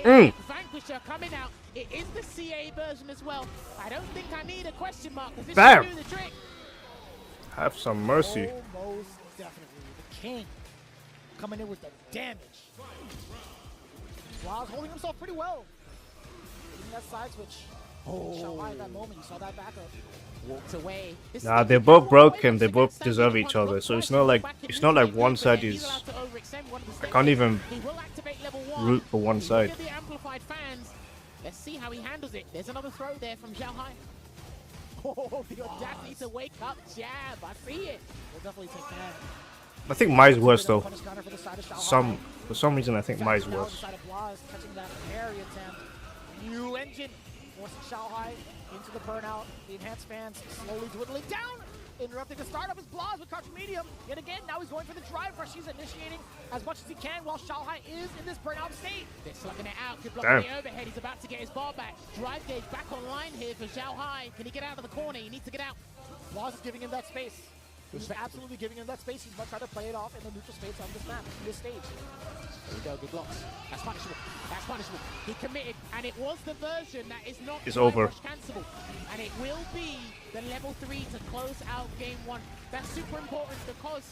a Vanquisher coming out. It is the CA version as well. I don't think I need a question mark because this should do the trick. Have some mercy. Most definitely. The king coming in with the damage. Blaz holding himself pretty well. Getting that side switch. Xiaohai at that moment, you saw that backup. Walked away. Nah, they're both broken. They both deserve each other. So it's not like one side is. I can't even root for one side. Let's see how he handles it. There's another throw there from Xiaohai. Oh, the audacity to wake up jab. I see it. We'll definitely take that. I think Mai's worse though. For some reason I think Mai's worse. Catching that parry attempt. New engine forcing Xiaohai into the burnout. The enhanced fans slowly dwindling down. Interrupting the start of his Blaz with crouch medium. Yet again, now he's going for the drive rush. He's initiating as much as he can while Xiaohai is in this burnout state. They're slugging it out. Good block on the overhead. He's about to get his bar back. Drive gauge back online here for Xiaohai. Can he get out of the corner? He needs to get out. Blaz is giving him that space. He's absolutely giving him that space. He's much rather play it off in the neutral space on this map, this stage. There we go, good blocks. That's punishable. That's punishable. He committed, and it was the version that is not over. Cancelable. And it will be the level 3 to close out game 1. That's super important because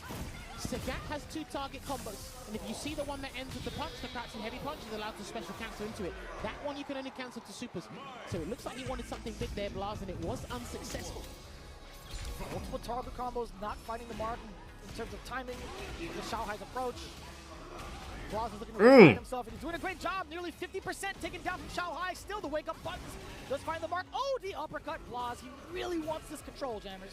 Sagat has 2 target combos. And if you see the one that ends with the punch, the crouching heavy punch is allowed to special cancel into it. That one you can only cancel to supers. So it looks like he wanted something big there, Blaz, and it was unsuccessful. Multiple target combos, not finding the mark in terms of timing. The Xiaohai's approach. Blaz is looking to refine himself, and he's doing a great job. Nearly 50% taken down from Xiaohai. Still the wake-up buttons. Does find the mark. Oh, the uppercut. Blaz, he really wants this control, jammers.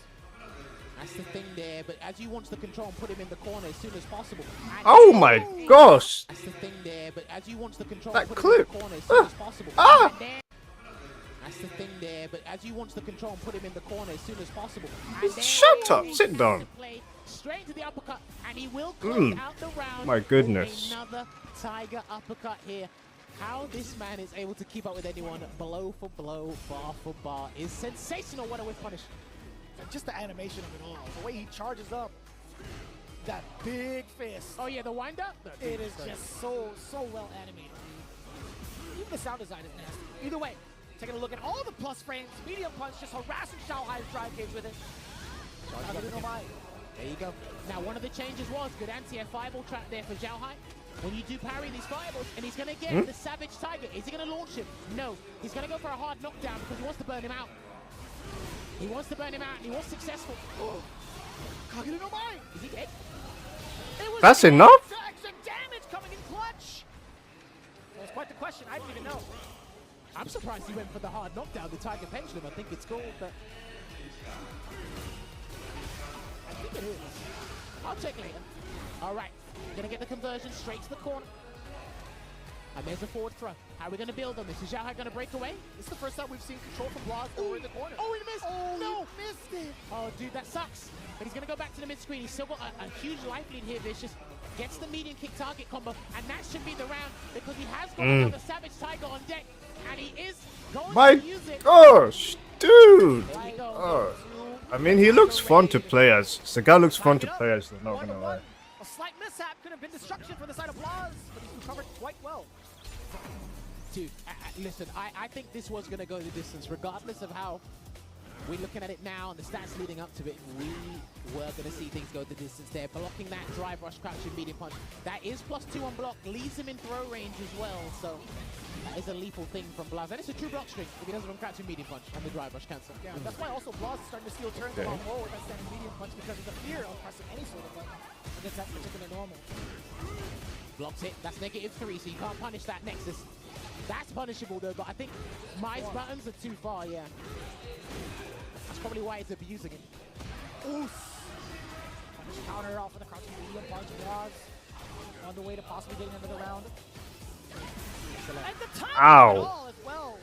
That's the thing there, but as you want the control and put him in the corner as soon as possible. Oh my gosh! That's the thing there, but as you want the control that and put him in the corner as soon as possible. That's the thing there, but as you want the control and put him in the corner as soon as possible. Shut up! Sit down. Straight to the uppercut, and he will close out the round. My goodness. Another Tiger uppercut here. How this man is able to keep up with anyone blow for blow, bar for bar is sensational. What a whiff punish. And just the animation of it all. The way he charges up that big fist. Oh yeah, the wind up? It is just so well animated. Even the sound design is nasty. Either way, taking a look at all the plus frames, medium punch, just harassing Xiaohai's drive gauge with it. There you go. Now, one of the changes was good anti-air fireball trap there for Xiaohai. When you do parry these fireballs, and he's going to get the Savage Tiger. Is he going to launch him? No. He's going to go for a hard knockdown because he wants to burn him out. He wants to burn him out, and he was successful. Oh. Is he dead? That's enough? Extra damage coming in clutch. That was quite the question. I didn't even know. I'm surprised he went for the hard knockdown, the Tiger Pendulum, I think it's called, but... I think it is. I'll check later. Alright, gonna get the conversion straight to the corner. And there's a forward throw. How are we gonna build on this? Is Xiaohai gonna break away? This is the first time we've seen control from Blaz over in the corner. Oh, he missed! Oh, no! He missed it! Oh, dude, that sucks. But he's gonna go back to the mid-screen. He's still got a huge life lead here, Vicious. Gets the medium kick target combo, and that should be the round because he has got another Savage Tiger on deck. And he is going to use it. Gosh, dude! I mean, he looks fun to play as. Sagat looks fun to play as, not gonna lie. A slight mishap could have been destruction for the side of Blaz, but he's recovered quite well. Dude, listen, I think this was going to go the distance, regardless of how we're looking at it now and the stats leading up to it. We were going to see things go the distance there. Blocking that drive rush, crouching medium punch. That is +2 on block, leaves him in throw range as well. So that is a lethal thing from Blaz. And it's a true block string if he doesn't run crouching medium punch and the drive rush cancel. Yeah, that's why also Blaz is starting to steal turns a lot more with that standing medium punch because of the fear of pressing any sort of button against that particular normal. Blocks it. That's -3, so you can't punish that Nexus. That's punishable though, but I think Mai's buttons are too far, yeah. That's probably why he's abusing it. Oof! Punish counter off of the crouching medium punch. Blaz on the way to possibly getting another round. And the time all as well.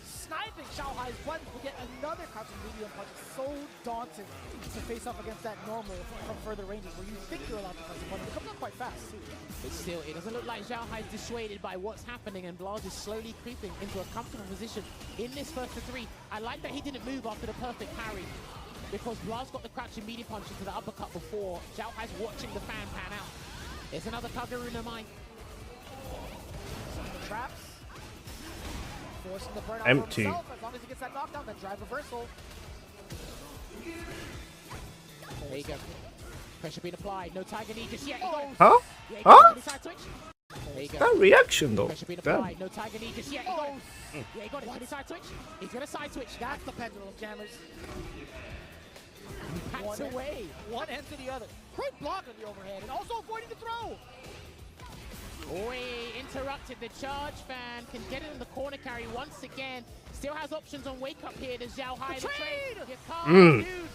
Sniping Xiaohai's buttons will get another crouching medium punch. It's so daunting to face off against that normal from further ranges where you think you're allowed to press the button. It comes up quite fast too. But still, it doesn't look like Xiao Hai is dissuaded by what's happening, and Blaz is slowly creeping into a comfortable position in this first to 3. I like that he didn't move after the perfect parry, because Blaz got the crouching medium punch into the uppercut before. Xiao Hai's watching the fan pan out. There's another Kaguru no Mai. Some of the traps. Forcing the burnout Empty. for himself. As long as he gets that knockdown, that drive reversal. There you go. Pressure being applied. No Tiger Knee just yet. Huh? Yeah, Huh? Side switch. There you go. That reaction though. Pressure being Damn. applied. No Tiger Knee just yet. Yeah, he got it. Can he side switch? He's going to side switch. That's the pendulum jammers. Backs away. One end to the other. Great block on the overhead and also avoiding the throw. Oi, interrupted. The charge fan can get it in the corner carry once again. Still has options on wake up here to Xiao Hai. The trade! You can't, dude.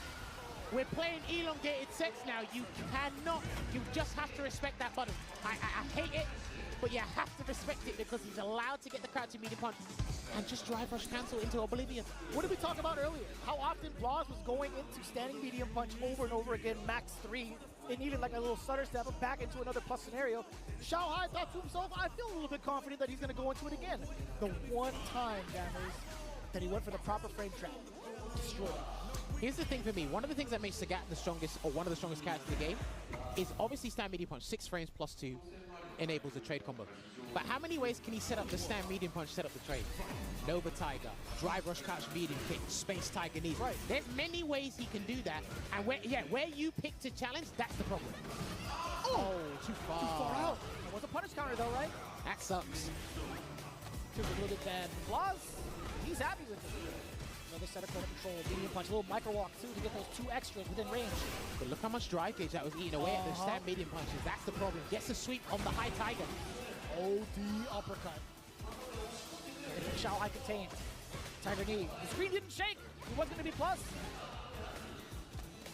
We're playing elongated sets now. You cannot, you just have to respect that button. I hate it, but you have to respect it because he's allowed to get the crouching medium punch and just drive rush cancel into oblivion. What did we talk about earlier? How often Blaz was going into standing medium punch over and over again, max 3, and even like a little stutter step back into another plus scenario. Xiao Hai thought to himself, I feel a little bit confident that he's going to go into it again. The one time, Dammers, that he went for the proper frame trap. Destroyed. Here's the thing for me. One of the things that makes Sagat the strongest, or one of the strongest characters in the game, is obviously stand medium punch. 6 frames +2 enables the trade combo. But how many ways can he set up the stand medium punch, set up the trade? Nova Tiger, drive rush crouch medium kick, space tiger knees. Right. There's many ways he can do that. And where you pick to challenge, that's the problem. Oh, too far. Too far out. It was a punish counter though, right? That sucks. Feels a little bit bad. Blaz, he's happy with it. Another set of corner control, medium punch, a little micro walk too to get those 2 extras within range. But look how much drive gauge that was eating away at the stand medium punches. That's the problem. Gets a sweep on the high tiger. OD uppercut. And if Xiao Hai contained. Tiger knee. The screen didn't shake. He was going to be plus.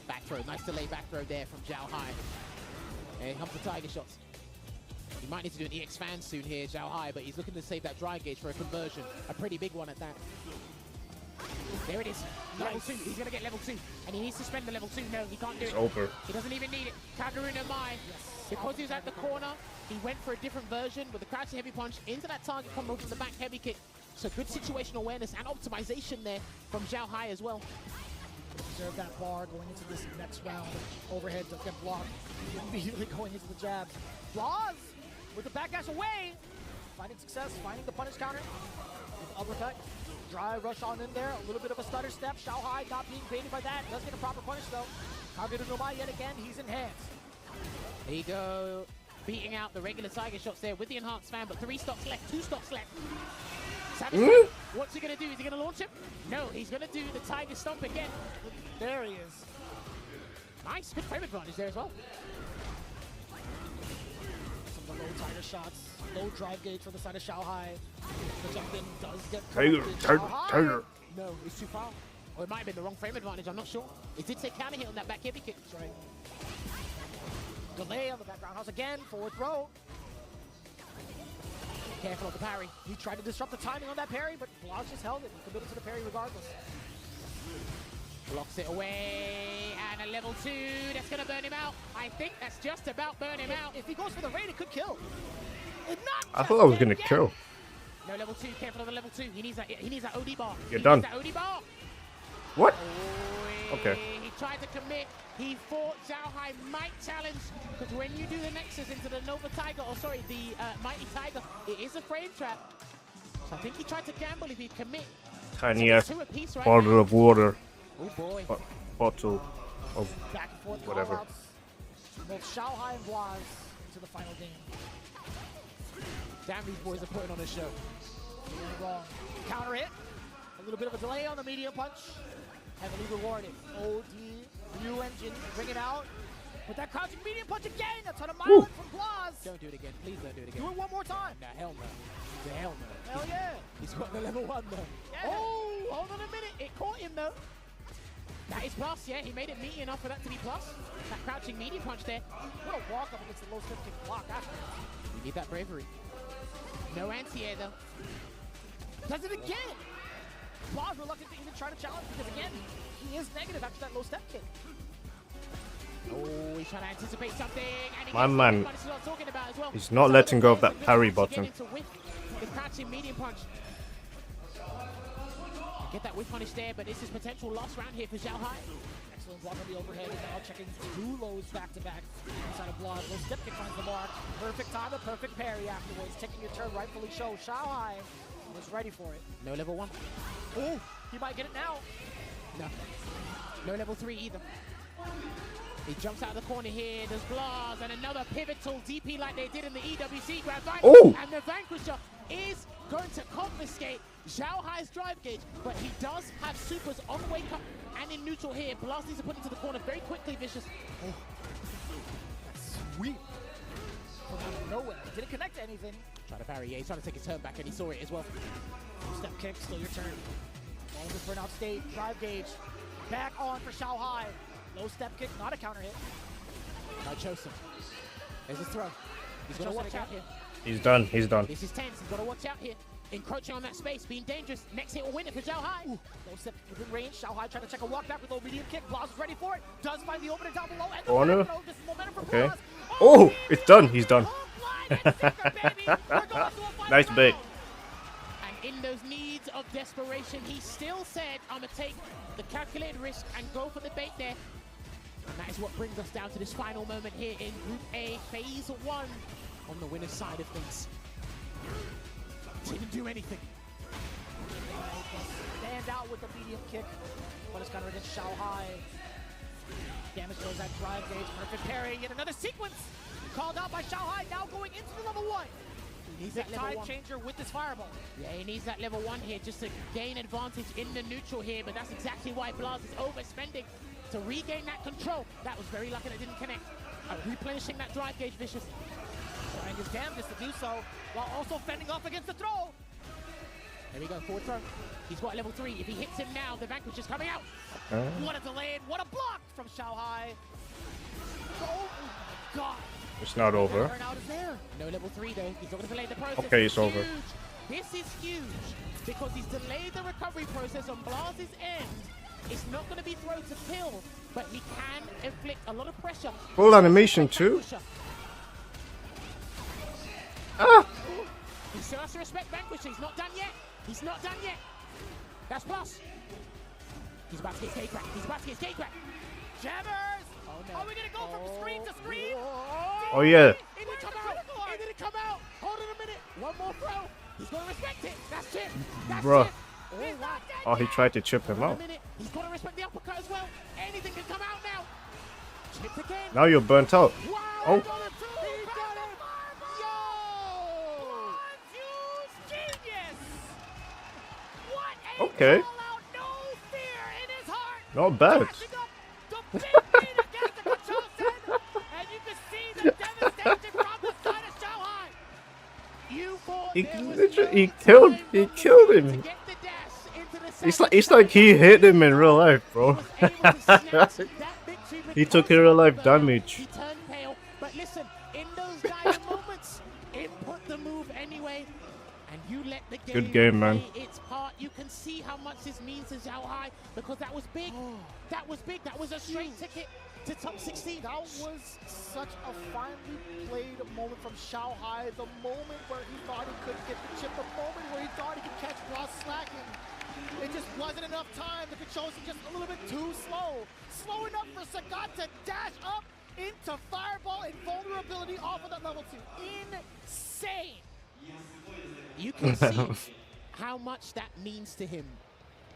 Back throw. Nice delay back throw there from Xiao Hai. And here comes the tiger shots. He might need to do an EX fan soon here, Xiao Hai, but he's looking to save that drive gauge for a conversion. A pretty big one at that. There it is. Level 2. He's going to get level 2. And he needs to spend the level 2. No, he can't do It's it. over. He doesn't even need it. Kaguru no Mai. Because he was at the corner, he went for a different version with the crouching heavy punch into that target combo from the back heavy kick. So good situational awareness and optimization there from Xiao Hai as well. Observe that bar going into this next round. Overhead does get blocked. Immediately going into the jab. Blaz with the backdash away. Finding success, finding the punish counter. With the uppercut. Dry rush on in there. A little bit of a stutter step. Xiao Hai not being baited by that. Does get a proper punish though. Kaguru no Mai yet again. He's enhanced. There you go. Beating out the regular tiger shots there with the enhanced fan, but 3 stocks left, 2 stocks left. What's he going to do? Is he going to launch him? No, he's going to do the tiger stomp again. There he is. Nice, good frame advantage there as well. Some of the low tiger shots. Low drive gauge for the side of Xiao Hai. The jump in does get Tiger. No, it's too far. Or it might have been the wrong frame advantage, I'm not sure. It did say counter hit on that back heavy kick. That's right. Delay on the background house again, forward throw. Careful of the parry. He tried to disrupt the timing on that parry, but Blaz just held it. He committed to the parry regardless. Blocks it away, and a level 2. That's going to burn him out. I think that's just about burn him out. If he goes for the raid, it could kill. I thought I was gonna kill. No level 2. Careful of the level 2. He needs that OD bar. You're done. That OD bar. What? Oh, Okay. He tried to commit. He thought Zhao Hai might challenge, because when you do the Nexus into the Nova Tiger, or sorry, the Mighty Tiger, it is a frame trap. So I think he tried to gamble if he'd commit. Tiny ass Two apiece right bottle now. of water. Oh boy. Bottle of Back and forth whatever. call-outs. Both Xiaohai and Blaz into the final game. Damn, these boys are putting on a show. Doing wrong. Counter hit. A little bit of a delay on the medium punch. Heavily rewarded. OD, new engine, bring it out. With that crouching medium punch again. A ton of mileage from Blaz. Don't do it again. Please don't do it again. Do it one more time. Nah, hell no. Yeah, hell no. Hell yeah. He's got the level 1 though. Yeah. Oh, hold on a minute. It caught him though. That is plus, yeah. He made it meaty enough for that to be plus. That crouching medium punch there. What a walk up against the low step kick block after. You need that bravery. No anti-air though. Does it again. Blaz reluctant to even try to challenge because again, he is negative after that low step kick. Oh, he's trying to anticipate something. And he My gets man the punch I'm talking about as well. is not letting go of that parry button. The crouching medium punch. Get that whip punish there, but this is potential last round here for Zhao Hai. Excellent block on the overhead, and now checking two lows back to back inside of Blaz. Low step kick finds the mark. Perfect time, a perfect parry afterwards. Taking your turn, rightfully so. Xiaohai was ready for it. No level 1. Oh, he might get it now. No. No level 3 either. He jumps out of the corner here. There's Blaz and another pivotal DP like they did in the EWC Grand Final. Oh! And the Vanquisher is going to confiscate Zhao Hai's drive gauge, but he does have supers on wake up and in neutral here. Blaz needs to put into the corner very quickly, Vicious. Oh. Sweep. From out of nowhere. Didn't connect to anything. Try to parry, yeah, he's trying to take his turn back and he saw it as well. Step kick, still your turn. All in the burnout state, drive gauge. Back on for Xiaohai. Low step kick, not a counter hit. I chose him. There's a throw. He's got to watch out here. He's done. He's done. This is tense. He's got to watch out here. Encroaching on that space, being dangerous. Next hit will win it for Zhao Hai. Low step within range. Xiaohai trying to check a walk back with low medium kick. Blaz is ready for it. Does find the opener down below. And Corner. this is momentum for Okay. Blaz. Oh, it's done. He's done. Nice Nice bait. And in those needs of desperation, he still said, I'm going to take the calculated risk and go for the bait there. And that is what brings us down to this final moment here in Group A, Phase 1 on the winner's side of things. Didn't do anything. Stand out with the medium kick, but it's kind of against Xiaohai. Damage goes that drive gauge, perfect parry, yet another sequence called out by Xiaohai, now going into the level 1. He needs Big that level time 1. changer with this fireball. Yeah, he needs that level 1 here just to gain advantage in the neutral here, but that's exactly why Blaz is overspending to regain that control. That was very lucky that didn't connect. Replenishing that drive gauge, Vicious. Trying his damnedest to do so, while also fending off against the throw. There we go, forward throw. He's got level 3. If he hits him now, the Vanquish is coming out. What a delay and what a block from Xiaohai. Oh my god. It's not over. Burnout is there. No level 3 though. He's not going to delay the process. Okay, it's over. This is huge because he's delayed the recovery process on Blaz's end. It's not going to be throw to kill, but he can inflict a lot of pressure. Full animation too. Ah! He still has to respect Vanquisher. He's not done yet. He's not done yet. That's plus. He's about to get skate crack. He's about to get skate crack. Jammers! Oh, no. Are we gonna go from screen to screen? Oh yeah. It didn't come out. It didn't come out. Hold on a minute. One more throw. He's going to respect it. That's it. That's Bruh. it. Oh, wow. Oh, he tried to chip him Hold on out. a minute. He's got to respect the uppercut as well. Anything can come out now. Chipped again. Now you're burnt out. Wow. Oh. He got it. He got it. Yo. Genius! What a Okay. call-out, no fear in his heart! Not bad. Dashing up the big beat against the control center, and you can see the devastation from the side of Xiaohai. You thought He there was literally no killed time him. to get the dash into the It's second like he hit him in real life, He bro. was able to snatch that victory with He took real life He damage. turned pale, but listen, in those dire moments, input the move anyway, and you let the game Good game, man. play its part. You can see how much this means to Zhao Hai because that was big. That was big. That was a straight ticket to top 16. That was such a finely played moment from Xiaohai. The moment where he thought he could get the chip, the moment where he thought he could catch Blaz slacking. It just wasn't enough time. The controls are just a little bit too slow. Slow enough for Sagat to dash up into Fireball and vulnerability off of that level 2. Insane. You can see how much that means to him.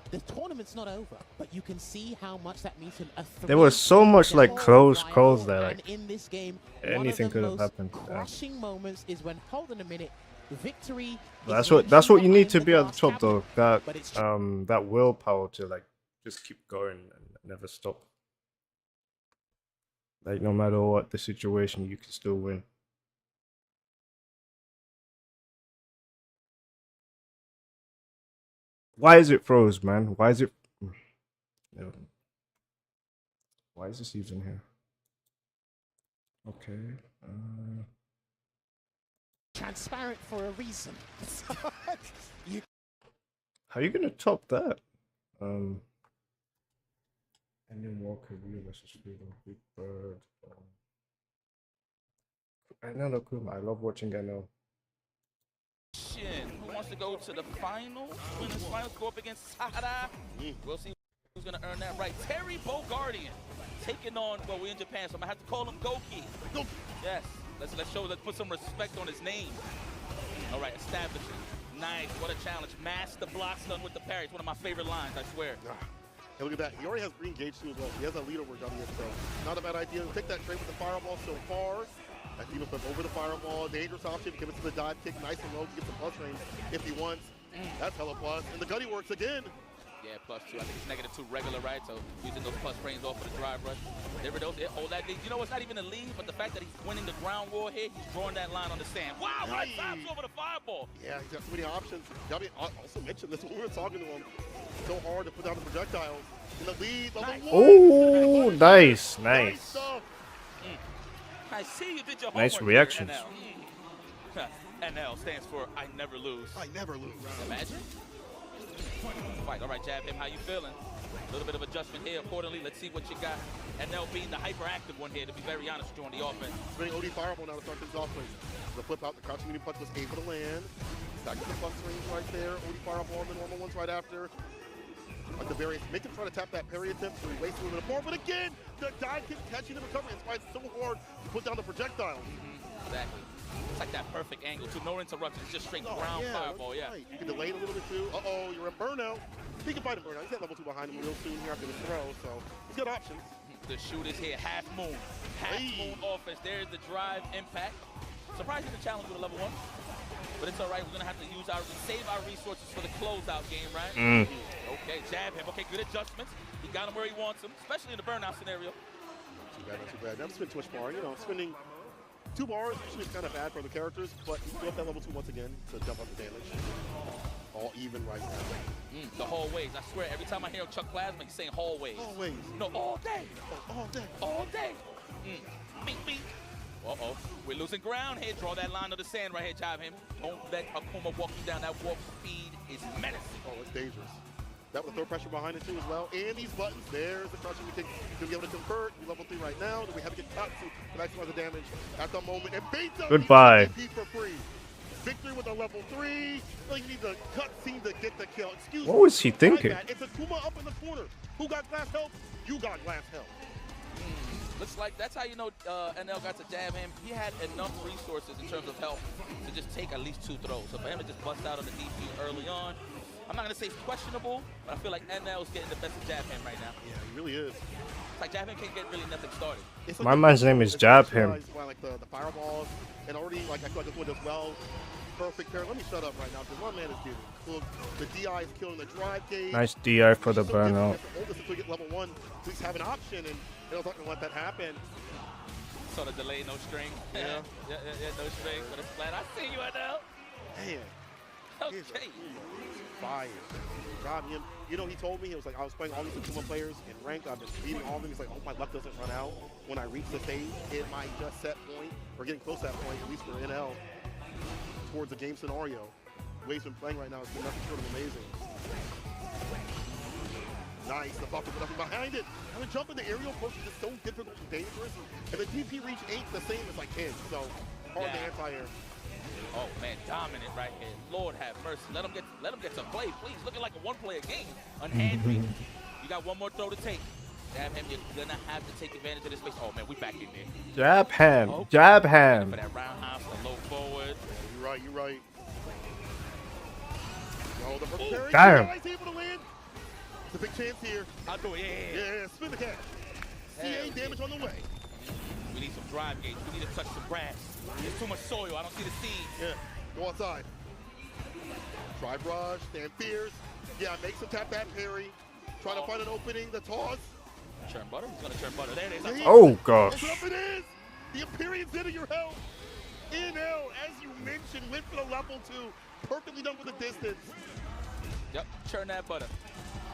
The tournament's not over, but you can see how much that means to him. There was so much like close calls there. Like and in this game, anything could have happened. Crushing moments is when, hold on a minute, victory. That's what you need to be at the top though. That willpower to like just keep going and never stop. Like no matter what the situation, you can still win. Why is it froze, man? Why is it? No. Why is this even here? Okay. Transparent for a reason. How are you gonna top that? And then Walker Wheel versus Freedom Big Bird. NL Akuma. I love watching NL. Who wants to go to the finals? Winners finals, go up against Sahara. We'll see who's gonna earn that right. Terry Bogardian taking on, well, we're in Japan, so I'm gonna have to call him Goki. Yes, let's put some respect on his name. All right, establishing. Nice, what a challenge. Master blocks done with the parry. It's one of my favorite lines, I swear. Hey, look at that. He already has green gauge too as well. He has that lead over W, so not a bad idea. Take that trade with the fireball so far. That Demon flip over the fireball. Dangerous option. Give it to the dive kick. Nice and low to get some plus range if he wants. That's hella plus. And the Gutty works again. Yeah, +2. I think it's -2 regular, right? So using those plus frames off of the drive rush. There it goes. Hold that lead. You know, it's not even a lead, but the fact that he's winning the ground war here, he's drawing that line on the sand. Wow, right sides over the fireball. Yeah, he's got so many options. W also mentioned this when we were talking to him. So hard to put down the projectiles. In the lead. Oh, nice, nice. Stuff. I see you did your homework. Nice reactions. NL. NL stands for I never lose. I never lose. Imagine. Fight. All right, jab him. How you feeling? A little bit of adjustment here accordingly. Let's see what you got. NL being the hyperactive one here, to be very honest with you, on the offense. Spinning OD Fireball now to start things off with. The flip out, the crouching medium punch was A for the land. Back to the plus range right there. OD Fireball, the normal ones right after. Like the various, make him try to tap that parry attempt, so he wastes a little bit of more. But again, the dive kick catching the recovery. That's why it's so hard to put down the projectile. Exactly. It's like that perfect angle, too. No interruption. It's just straight ground fireball, yeah. Right. You can delay it a little bit, too. Uh-oh, you're in burnout. He can fight a burnout. He's at level 2 behind him real soon here after the throw, so he's got options. The shooters here, half moon. Half moon offense. There's the drive impact. Surprising the challenge with a level 1. But it's all right. We're going to have to save our resources for the closeout game, right? Okay, jab him. Okay, good adjustments. He got him where he wants him, especially in the burnout scenario. Too bad, not too bad. Never spend too much bar. You know, spending 2 bars usually is kind of bad for the characters, but he's still up that level 2 once again to jump up the damage. All even right now. The hallways. I swear, every time I hear Chuck Plasma, he's saying hallways. Always. No, all day. Oh, all day. All day. Bink, bink. Uh-oh. We're losing ground here. Draw that line of the sand right here, jab him. Don't let Akuma walk you down. That warp speed is menacing. Oh, it's dangerous. That will throw pressure behind it too as well. And these buttons, there's the crushing. We can be able to convert. We're level 3 right now. Then we have to get Tatsu to maximize the damage at the moment. And Beta Goodbye. for free. Victory with a level 3. Like you need the cutscene to get the kill. Excuse me. What was he thinking? It's Akuma up in the corner. Who got glass help? You got glass help. Looks like that's how you know NL got to jab him. He had enough resources in terms of health to just take at least 2 throws. So for him to just bust out on the DP early on, I'm not going to say it's questionable, but I feel like NL is getting the best of jab him right now. Yeah, he really is. It's like jab him can't get really nothing started. Like my man's name is Jab him. By, like the fireballs, and already like I feel like this one does well. Perfect pair. Let me shut up right now because my man is getting cooked. The DI is killing the drive gauge. Nice DI for the burnout. Until we get level 1, at least have an option, and they're not going to let that happen. Sort of delay, no string. Yeah. yeah, no string, but it's flat. I see you, NL. Man. Okay. Fire. God, you know, he told me, he was like, I was playing all these Akuma players in rank. I've been beating all of them. He's like, oh, my luck doesn't run out. When I reach the stage, it might just set point, or getting close to that point, at least for NL, towards the game scenario. The way he's been playing right now has been nothing short of amazing. Nice, the buffer, but nothing behind it. And the jump in the aerial approach is just so difficult and dangerous. And the DP reach ain't the same as like his, so hard to anti-air. Oh man, dominant right here. Lord have mercy. Let him get to play, please. Looking like a one-player game. Unhanded. You got one more throw to take. Jab him. You're gonna have to take advantage of this space. Oh man, we back in there. Jab ham. Oh. Jab ham. For that roundhouse, the low forward. You're right. You're right. Oh, the purple parry. Damn. He's able to land. It's a big chance here. I'll do it. Yeah, spin the cat. CA damage on the way. We need some drive gauge. We need to touch some grass. There's too much soil. I don't see the seeds. Yeah, go outside. Drive rush, stand fierce. Yeah, makes him tap that parry. Trying to find an opening, the toss. Churn butter. He's gonna churn butter. There it is. Oh gosh. It's up it is. The Imperium's into your health. NL, as you mentioned, went for the level 2. Perfectly done with the distance. Yep, churn that butter.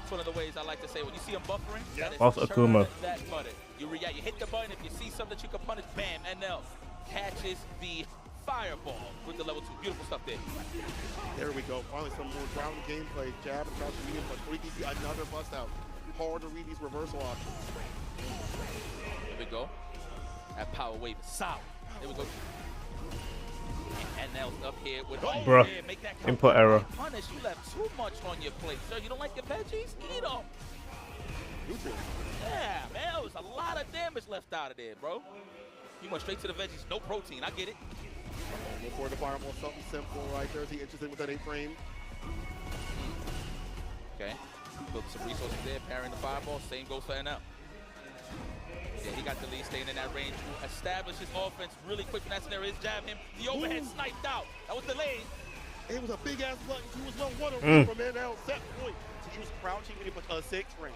It's one of the ways I like to say when you see him buffering, that is Off churn Akuma. that butter. You hit the button. If you see something that you can punish, bam, NL catches the fireball with the level 2. Beautiful stuff there. There we go. Finally, some more ground gameplay. Jab and crouch medium, but 3DC, another bust out. Hard to read these reversal options. Here we go. That power wave is solid. There we go. And NL's up here with Bruh. yeah, make that Input error. punish. You left too much on your plate, sir. You don't like your veggies? Eat them. Neutral. Yeah, man, there was a lot of damage left out of there, bro. You went straight to the veggies, no protein. I get it. Look for the fireball, something simple right there. Is he interested with that 8-frame? Okay. Build some resources there, parrying the fireball. Same goes for NL. Yeah, he got the lead, staying in that range. Establish his offense really quick. That's there is jab him. The overhead sniped out. That was delayed. It was a big ass button too as well. What a read from NL. Set point to use crouching when he put a 6-frame.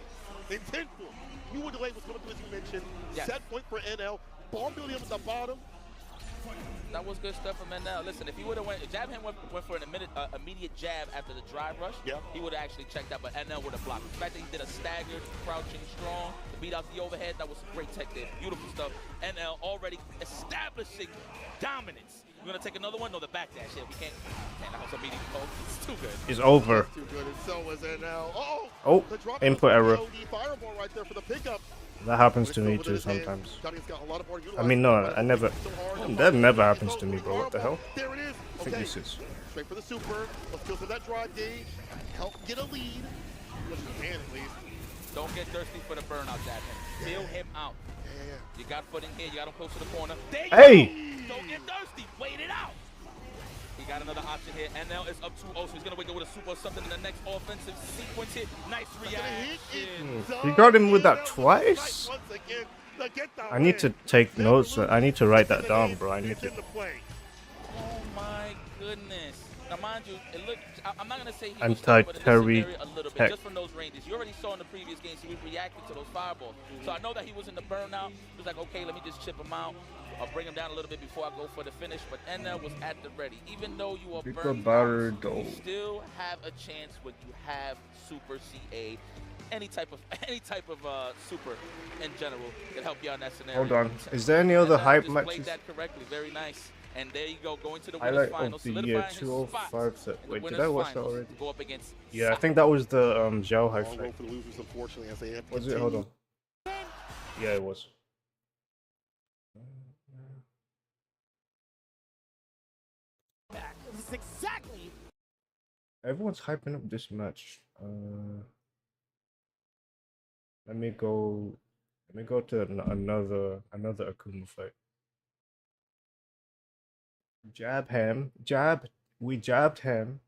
In 10 point. You were delayed was coming through as you mentioned. Yes. Set point for NL. Ball building up at the bottom. That was good stuff from NL. Listen, if he would have jab him went for an immediate jab after the drive rush, he would have actually checked out, but NL would have blocked. The fact that he did a staggered, crouching strong to beat out the overhead, that was great tech there. Beautiful stuff. NL already establishing dominance. We're gonna take another one. No, the backdash. Yeah, we can't. That was a meeting. Oh, it's too good. It's over. Too good, and so was NL. Oh, the drop input error. The fireball right there for the pickup. That happens to me too sometimes. Got a lot of I mean, no, I never. That never happens to me, bro. What the hell? There it is. I think this is. Straight for the super. Let's kill for that drive gauge. Help get a lead. Which you can at least. Don't get thirsty for the burnout, jab him. Feel him out. Yeah. You got footing here. You got him close to the corner. There you Hey! go. Don't get thirsty. Wait it out. He got another option here. NL is up 2-0, so he's going to wake up with a super or something in the next offensive sequence hit. Nice reaction. You got him with that twice? I need to take notes. I need to write that down, bro. I need to. Oh my goodness. Now, mind you, I'm not going to say he was Anti-Terry tough, but in this area a little bit, tech. just from those ranges. You already saw in the previous games he was reacting to those fireballs. So I know that he was in the burnout. He was like, okay, let me just chip him out. I'll bring him down a little bit before I go for the finish. But NL was at the ready. Even though you are burned out, you still have a chance when you have Super CA. Any type of super in general can help you out in that scenario. Hold on. Is there any other hype just matches? played that correctly. Very nice. And there you go, going to the Highlight winners final, of the year solidifying his spot 2005. in the Wait, did winners I watch that finals already? to go up against Yeah, I think that was the Zhao Long highlight. road for the losers, unfortunately, as they have to Was it? Hold on. continue. Yeah, it was. This is exactly. Everyone's hyping up this match. Let me go to another Akuma fight. Jab him. We jabbed him.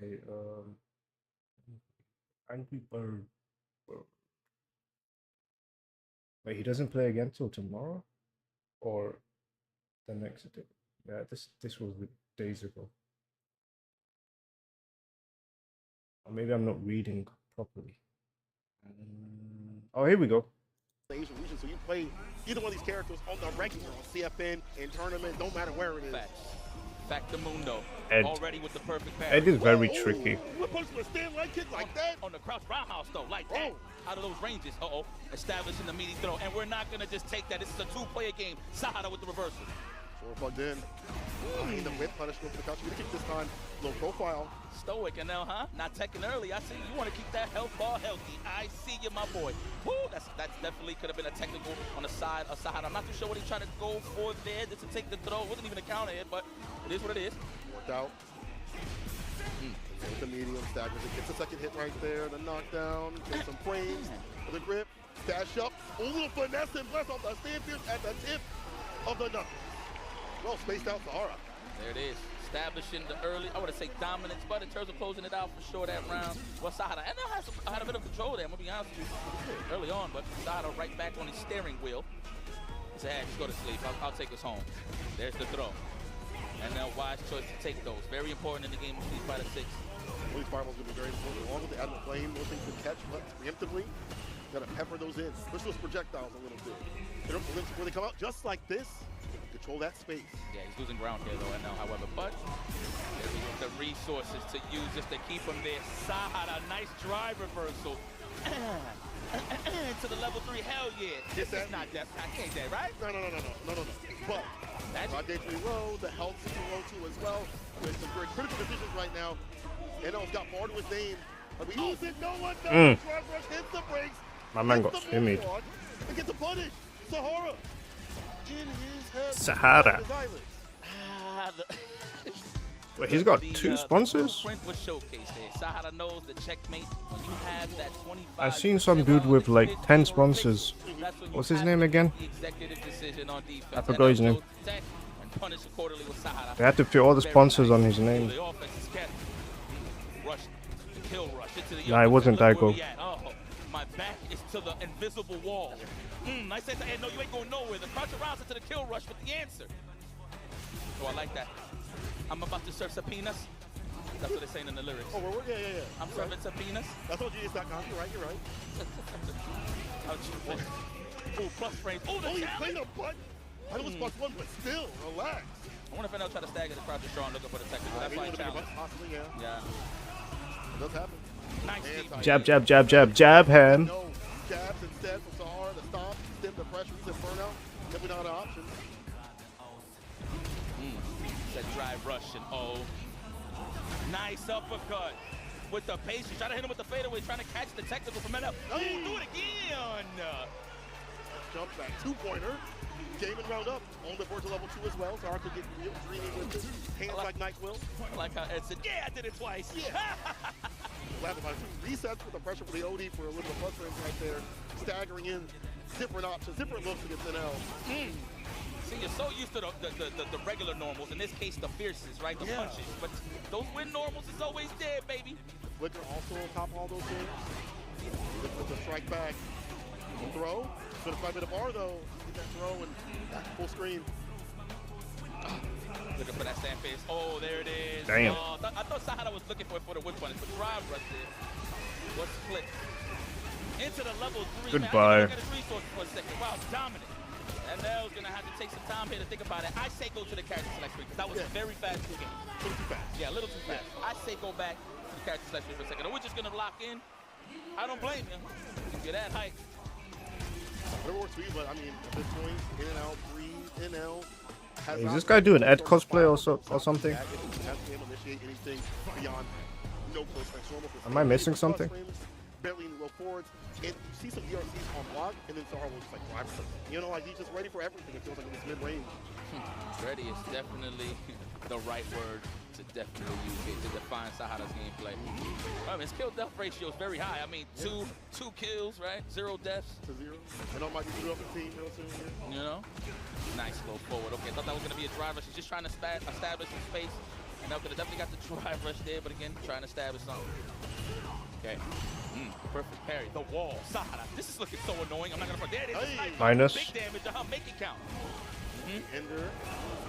Okay, Angry Bird. Wait, he doesn't play again till tomorrow? Or the next day? Yeah, this was days ago. Or maybe I'm not reading properly. Oh, here we go. Asian region, so you play either one of these characters on the regular, on CFN, in tournament, don't matter where it is. Factamundo. Ed. Already with the perfect pass. Ed is very Whoa, tricky. What punch with a stand leg kick like that? On the crouch roundhouse though, like that. Out of those ranges. Establishing the meaty throw. And we're not gonna just take that. This is a two-player game. Sahara with the reversal. Four plugged in. The whip punish go for the couch. Gonna kick this time. Low profile. Stoic, and now, huh? Not teching early. I see you want to keep that health bar healthy. I see you, my boy. Woo, that's definitely could have been a technical on the side of Sahara. I'm not too sure what he's trying to go for there just to take the throw. It wasn't even a counter hit, but it is what it is. Worked out. With the medium staggers. It gets a second hit right there. The knockdown. Gets some frames. For the grip. Dash up. A little finesse and bless off the stand pierce at the tip of the knuckles. Well spaced out Sahara. There it is. Establishing the early, I would say dominance, but in terms of closing it out for sure that round was Sahara. And I had a bit of control there, I'm gonna be honest with you, early on, but Sahara right back on his steering wheel. He said, hey, just go to sleep, I'll take us home. There's the throw. And now wise choice to take those. Very important in the game of Street Fighter 6. These fireballs are going to be very important. Along with the Admiral Flame, those things can catch preemptively. Got to pepper those in. Push those projectiles a little bit. When they come out just like this, control that space. Yeah, he's losing ground here though, I know, however, but there's the resources to use just to keep him there. Sahara, nice drive reversal. To the level 3, hell yeah. This is not death. I can't dead, right? No. But Rod Day 3 low, the health 2 low too as well. There's some very critical decisions right now. NL's got far to his name. But we use it, no one knows. Drive rush hits the brakes. My man got shimmied. And gets a punish. Sahara in his head. Sahara. Ah, Wait, he's got 2 sponsors? Was showcased there. Sahara knows the checkmate when you have that 25. I've seen some dude with like 10 sponsors. What's his name again? I forgot his name. They had to put all the sponsors on his name. Nah, it wasn't Daigo. My back is to the invisible wall. I said, hey, no, you ain't going nowhere. The crouch around into the kill rush with the answer. Oh, I like that. I'm about to serve subpoenas. That's what they're saying in the lyrics. Oh, yeah. I'm serving subpoenas. That's what genius.com. You're right. Oh, plus frames. Oh, the you challenge. played a button. I know it's +1, but still, relax. I wonder if NL try to stagger the crouch strong looking for the technical. That's why I challenge. Possibly, yeah. Yeah. It does happen. Jab, jab him. No jabs instead from Sahara to stop, stem the pressure, he's in burnout. Definitely not an option. That drive rush and nice uppercut with the patience. Trying to hit him with the fadeaway, trying to catch the technical from NL. Oh, do it again. Jump back, 2-pointer. Game and round up. On the board to level 2 as well. Sahara could get real dreamy with it. Hands like NyQuil. I like how Ed said, yeah, I did it twice. Yeah. Glad about it. Resets with the pressure for the OD for a little plus range right there. Staggering in different options, different looks against NL. See, you're so used to the regular normals, in this case, the fierces, right? The punches. But those win normals is always there, baby. Flicker also on top of all those things. With the strike back. Throw. Gonna fight with a bar though. Get that throw and full screen. Looking for that stand face. Oh, there it is. Damn. I thought Sahara was looking for the wood punish, but drive rush there. What's split? Into the level 3. Goodbye. Man, I look at his resources for a second. Wow, dominant. And Nell's gonna have to take some time here to think about it. I say go to the character select screen because that was a very fast game. A little too fast. Yeah, a little too fast. I say go back to the character select screen for a second. Or we're just gonna lock in. I don't blame you. If you're that hype. Whatever works for you, but I mean, at this point, in and out, breathe, NL. Is this guy doing Ed cosplay or something? Initiate anything beyond no close range normal. Am I missing something? Barely in low forwards, and you see some DRCs on block, and then Sahara will just like drive something. You know, like he's just ready for everything. It feels like in this mid-range. Ready is definitely the right word to definitely use it to define Sahara's gameplay. I mean, his kill death ratio is very high. I mean, two kills, right? 0 deaths. To 0. And I might be through up the team real soon here. You know? Nice slow forward. Okay, I thought that was going to be a drive rush. He's just trying to establish some space. And now could have definitely got the drive rush there, but again, trying to establish something. Okay. Perfect parry. The wall. Sahara. This is looking so annoying. I'm not going to forget it. Minus. Big damage. Make it count. Ender.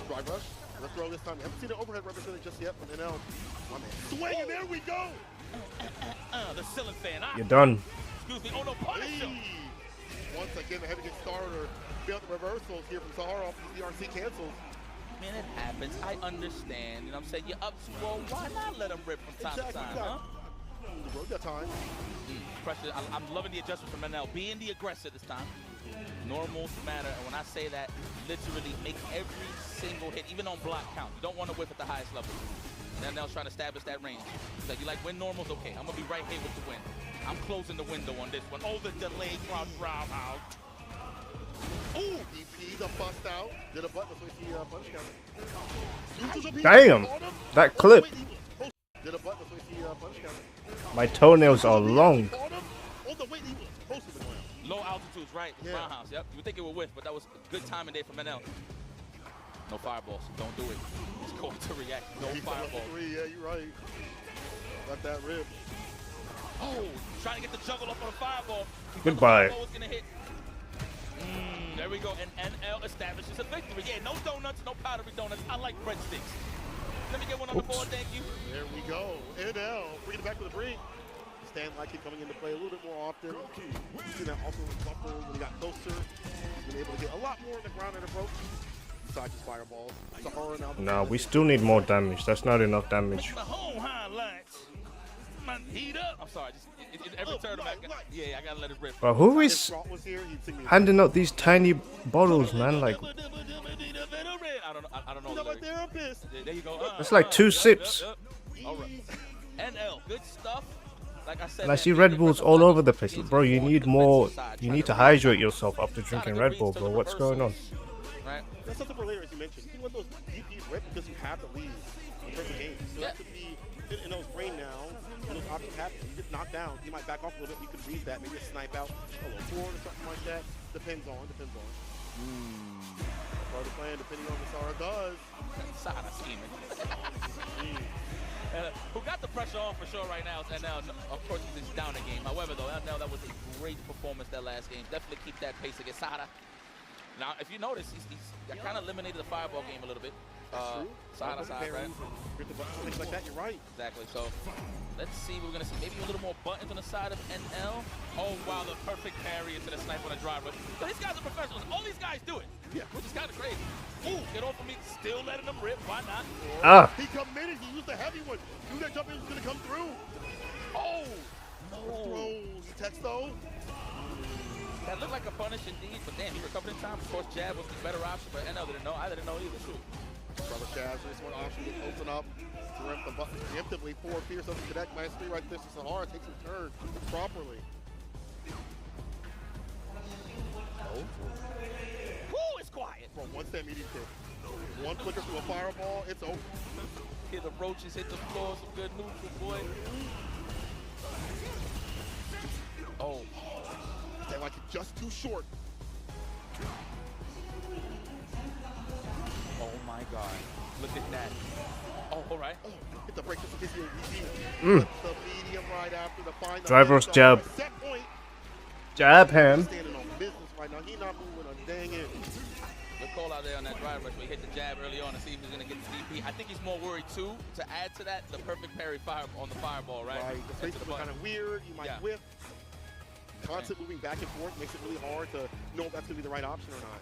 Drive rush. Let's throw this time. I haven't seen an overhead represented just yet from NL. My man. Swing, and there we go. The ceiling fan. You're done. Excuse me. Oh, no, punish him. Once again, the heavy get started. Failed the reversals here from Sahara off the DRC cancels. Man, it happens. I understand. You know what I'm saying? You're up 2-0. Why not let him rip from time to time, huh? The road that time. Pressure. I'm loving the adjustment from NL. Being the aggressor this time. Normals matter, and when I say that, literally make every single hit, even on block count. You don't want to whip at the highest level. And now trying to establish that range. So you like win normals? Okay, I'm gonna be right here with the win. I'm closing the window on this one. Oh, the delayed crouch roundhouse. Ooh, DP got bust out. Did a button switch the punch counter. Damn, that clip. Did a button switch the punch counter. My toenails are long. Oh, the weight he was close to the ground. Low altitudes, right? Yeah. Roundhouse, yep. You would think it would whiff, but that was good timing there from NL. No fireballs, don't do it. It's going to react. No fireballs. Yeah, you're right. Got that rib. Oh, trying to get the juggle up on a fireball. Goodbye. The fireball was gonna hit. There we go, and NL establishes a victory. Yeah, no donuts, no powdery donuts. I like breadsticks. Let me get one on the board, thank you. There we go. NL bringing it back to the brink. Stan like it coming into play a little bit more often. You see that also with Buffer when he got closer. He's been able to get a lot more in the ground and approach. Besides his fireballs. Sahara now. No, we still need more damage. That's not enough damage. The whole highlights. Heat up. I'm sorry, just every turn back. Yeah, I gotta let it rip. But who If is Trot was here, he'd sing me. handing out these tiny bottles, man? Like, I don't know. He's not my therapist. There you go. it's like 2 sips. All right. NL, good stuff. Like I said, And I see Red Bulls all over the place. Bro, you need more. You need to hydrate yourself after drinking Red Bull, bro. What's going on? Right. That's something for later, as you mentioned. You want those DPs rip because you have the lead in terms of games. So that could be in those brain now. When those options happen, you get knocked down. You might back off a little bit. You could read that. Maybe a snipe out a little forward or something like that. Depends on. Part of the plan, depending on what Sara does. Sahara scheming. Who got the pressure on for sure right now is NL. Of course, he's down a game. However, though, NL, that was a great performance that last game. Definitely keep that pace against Sahara. Now, if you notice, he's kind of eliminated the fireball game a little bit. That's true. Side, right? Things like that, you're right. Exactly. So let's see what we're going to see. Maybe a little more buttons on the side of NL. Oh, wow, the perfect parry into the snipe on a driver. So these guys are professionals. All these guys do it. Yeah. Which is kind of crazy. Ooh, get off of me. Still letting them rip. Why not? Ah, He committed. He used the heavy one. Knew that jump in was going to come through. Oh! Throws. Text though. That looked like a punish indeed, but damn, he recovered in time. Of course, jab was the better option, but NL didn't know. I didn't know either. Shoot. Brother Chaz, this one option to open up to rip the button preemptively for Fierce up to connect. Mastery right there. So Sahara takes his turn properly. Oh. Woo, it's quiet. Bro, once that meaty kick, one flicker to a fireball, it's over. Hear the roaches hit the floor. Some good neutral, boy. Oh. They like it just too short. Oh my God. Look at that. Oh, all right. Oh, hit the break just in case you Mm. the medium right after the final. Driver's jab. Set point. Jab him. Standing on business right now. He not moving a dang inch. Good call out there on that drive rush. We hit the jab early on to see if he's going to get the DP. I think he's more worried, too, to add to that, the perfect parry fire on the fireball, right? Right. The Into spaces are kind of weird. You might whiff. Constant moving back and forth makes it really hard to know if that's going to be the right option or not.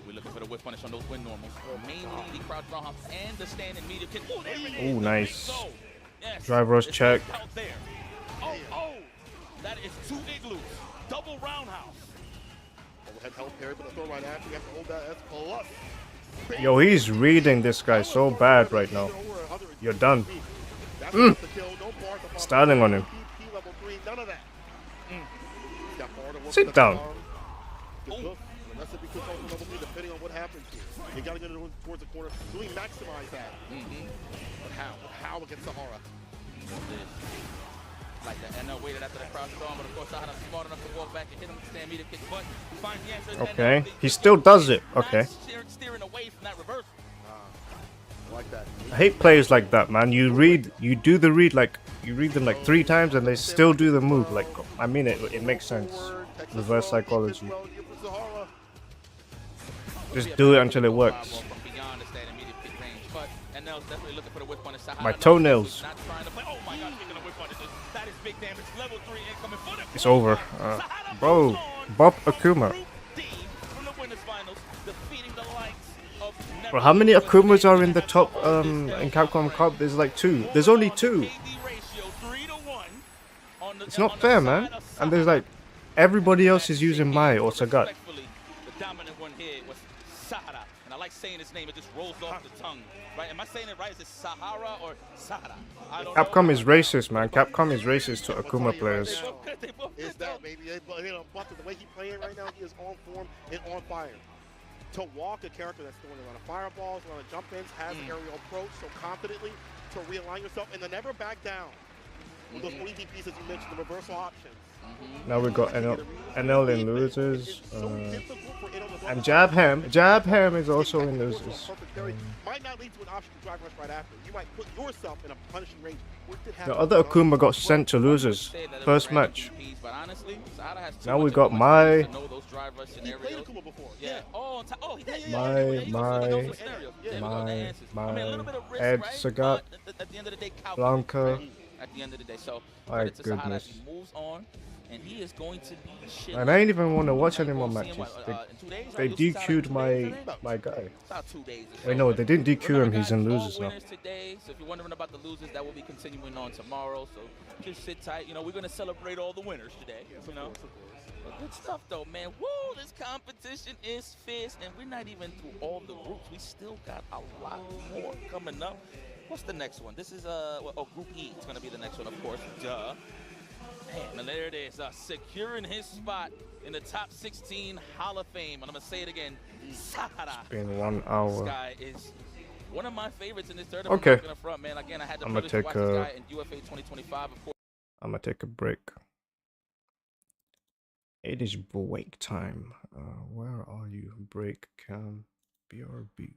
We're looking for the whip punish on those win normals. Mainly the crouch roundhouse and the standing medium kick. Oh, there it is. Ooh, nice. So, yes, Drive rush it's check. out there. Oh, that is 2 igloos. Double roundhouse. Overhead help parry, but the throw right after. You have to hold that. That's plus. Yo, he's reading this guy so bad right now. You're done. Styling on him. Level 3, none of that. Sit down. Depending on what happens here. You got to get it towards the corner. Do we maximize that? But how? How against Sahara? Like that. NL waited after the crouch on, but of course Sahara smart enough to walk back and hit him with the stand meter kick. But he finds the answer. Okay, he still does it. Okay. Steering away from that reversal. I like that. I hate players like that, man. You do the read like, you read them like 3 times and they still do the move. Like, I mean, it makes sense. Reverse psychology. Just do it until it works. My toenails. It's over. Bro, Bob Akuma. Bro, how many Akumas are in the top in Capcom Cup? There's like 2. There's only 2. It's not fair, man. And there's like everybody And else is using Mai or Sagat. respectfully, the dominant one here was Sahara. And I like saying his name, it just rolls off the tongue. Right? Am I saying it right? Is it Sahara or Sahara? I don't know. Capcom is racist, man. Capcom is racist to Akuma players. They both good, they both Is good, that though. maybe Buster, the way he's playing right now, he is on form and on fire. To walk a character that's throwing a lot of fireballs, a lot of jump ins, has an aerial approach so confidently, to realign yourself and to never back down. With those OED pieces you mentioned, the reversal options. Now we got NL in losers. It's so difficult for NL to And Jabham is also in losers. Might not lead to an option to drive rush right after. You might put yourself in a punishing range. The other Akuma got sent to losers. First match. But honestly, Sahara has Now we 200 got more Mai. experience to know those drive rush He played scenarios. Akuma before. Yeah. Oh, he did. Mai, He's also Mai, in those scenarios. There we go, that answers. I mean, a little bit of risk, Ed, right? Sagat, But at the end of the day, calculus, Blanca. right? At the end of the day, so My credit to Sahara as goodness. he moves on, and he is going to be shit. And I ain't even want to watch any more We'll see him, matches. in 2 days, They right? You'll see Sahara in DQ'd 2 days, I my think? guy. About 2 days or so. Wait, no, they didn't DQ him. Remember, He's in guys, all losers now. winners today. So if you're wondering about the losers, that will be continuing on tomorrow. So just sit tight. You know, we're gonna celebrate all the winners today. You know, but good stuff though, man. Woo! This competition is fierce, and we're not even through all the groups. We still got a lot more coming up. What's the next one? This is Group E. It's gonna be the next one, of course. Duh. Man, and there it is, securing his spot in the top 16 Hall of Fame. And I'm gonna say it again, Sahara. Been 1 This hour. guy is one of my favorites in this tournament. Okay. I'm not gonna front, man. Again, I had the I'ma privilege to watch take this a- guy in UFA 2025, of course. I'm gonna take a break. It is break time. Where are you? Break cam. BRB.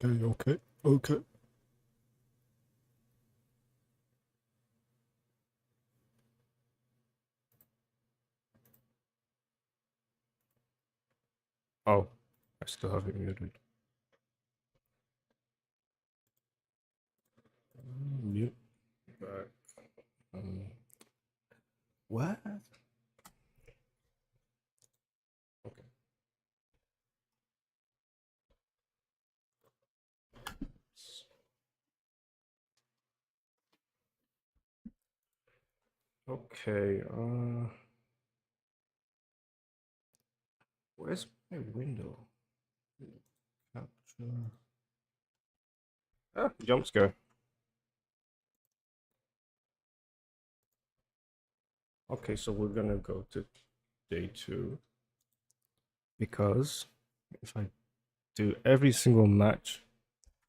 Okay. Oh, I still have it muted. Mute. Back. What? Okay. Okay. Where's my window? Capture. Ah, jump scare. Okay, so we're gonna go to day 2 because if I do every single match,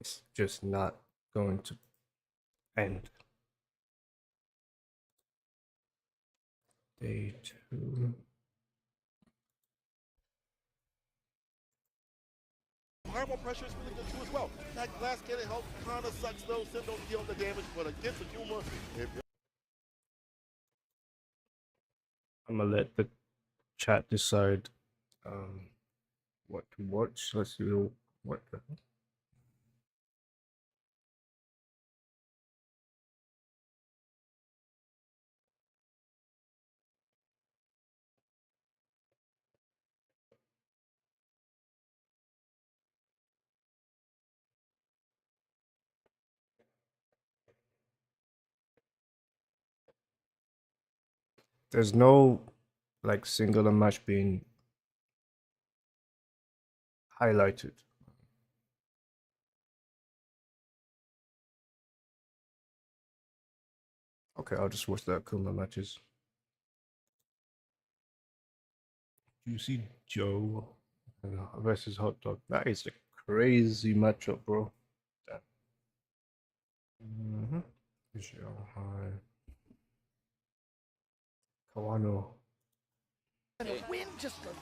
it's just not going to end. Day 2. Fireball pressure is really good too as well. That glass cannon help kind of sucks though. Sim don't deal the damage, but against Akuma, I'm gonna let the chat decide what to watch. Let's do what the hell? There's no like singular match being highlighted. Okay, I'll just watch the Akuma matches. Juicy Joe versus Hot Dog. That is a crazy matchup, bro. Mm-hmm. Shanghai. Kawano.